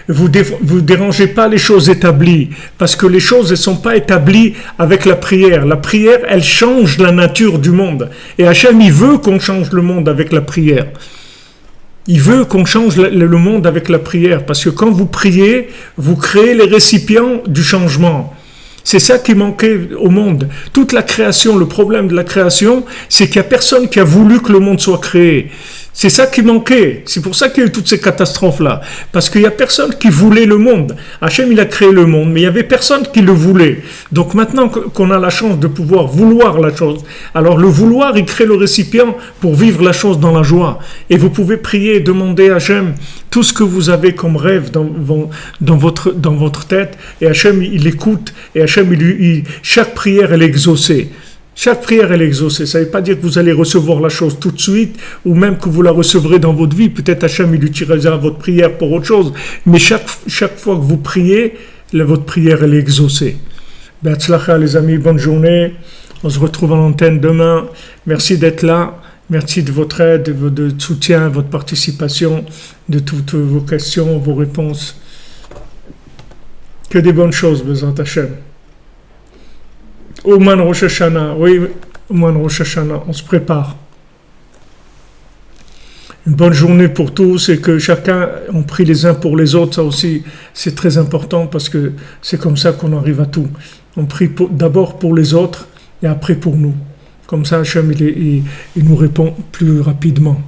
vous dérangez pas les choses établies, parce que les choses ne sont pas établies avec la prière. La prière, elle change la nature du monde. Et Hachem, il veut qu'on change le monde avec la prière. Il veut qu'on change le monde avec la prière, parce que quand vous priez, vous créez les récipients du changement. C'est ça qui manquait au monde. Toute la création, le problème de la création, c'est qu'il n'y a personne qui a voulu que le monde soit créé. C'est ça qui manquait. C'est pour ça qu'il y a eu toutes ces catastrophes-là. Parce qu'il n'y a personne qui voulait le monde. Hachem, il a créé le monde, mais il n'y avait personne qui le voulait. Donc maintenant qu'on a la chance de pouvoir vouloir la chose, alors le vouloir, il crée le récipient pour vivre la chose dans la joie. Et vous pouvez prier et demander à Hachem tout ce que vous avez comme rêve dans votre tête. Et Hachem, il écoute. Et Hachem, chaque prière, elle est exaucée. Chaque prière, elle est exaucée. Ça ne veut pas dire que vous allez recevoir la chose tout de suite, ou même que vous la recevrez dans votre vie. Peut-être Hachem, il utilisera votre prière pour autre chose. Mais chaque fois que vous priez, votre prière, elle est exaucée. Be'atzlacha, les amis, bonne journée. On se retrouve en antenne demain. Merci d'être là. Merci de votre aide, de votre soutien, votre participation, de toutes vos questions, vos réponses. Que des bonnes choses, Bezrat Hachem. Ouman Rosh Hashanah, oui, Ouman Rosh Hashanah, on se prépare. Une bonne journée pour tous et que chacun, on prie les uns pour les autres, ça aussi c'est très important parce que c'est comme ça qu'on arrive à tout. On prie d'abord pour les autres et après pour nous. Comme ça, Hachem, il nous répond plus rapidement.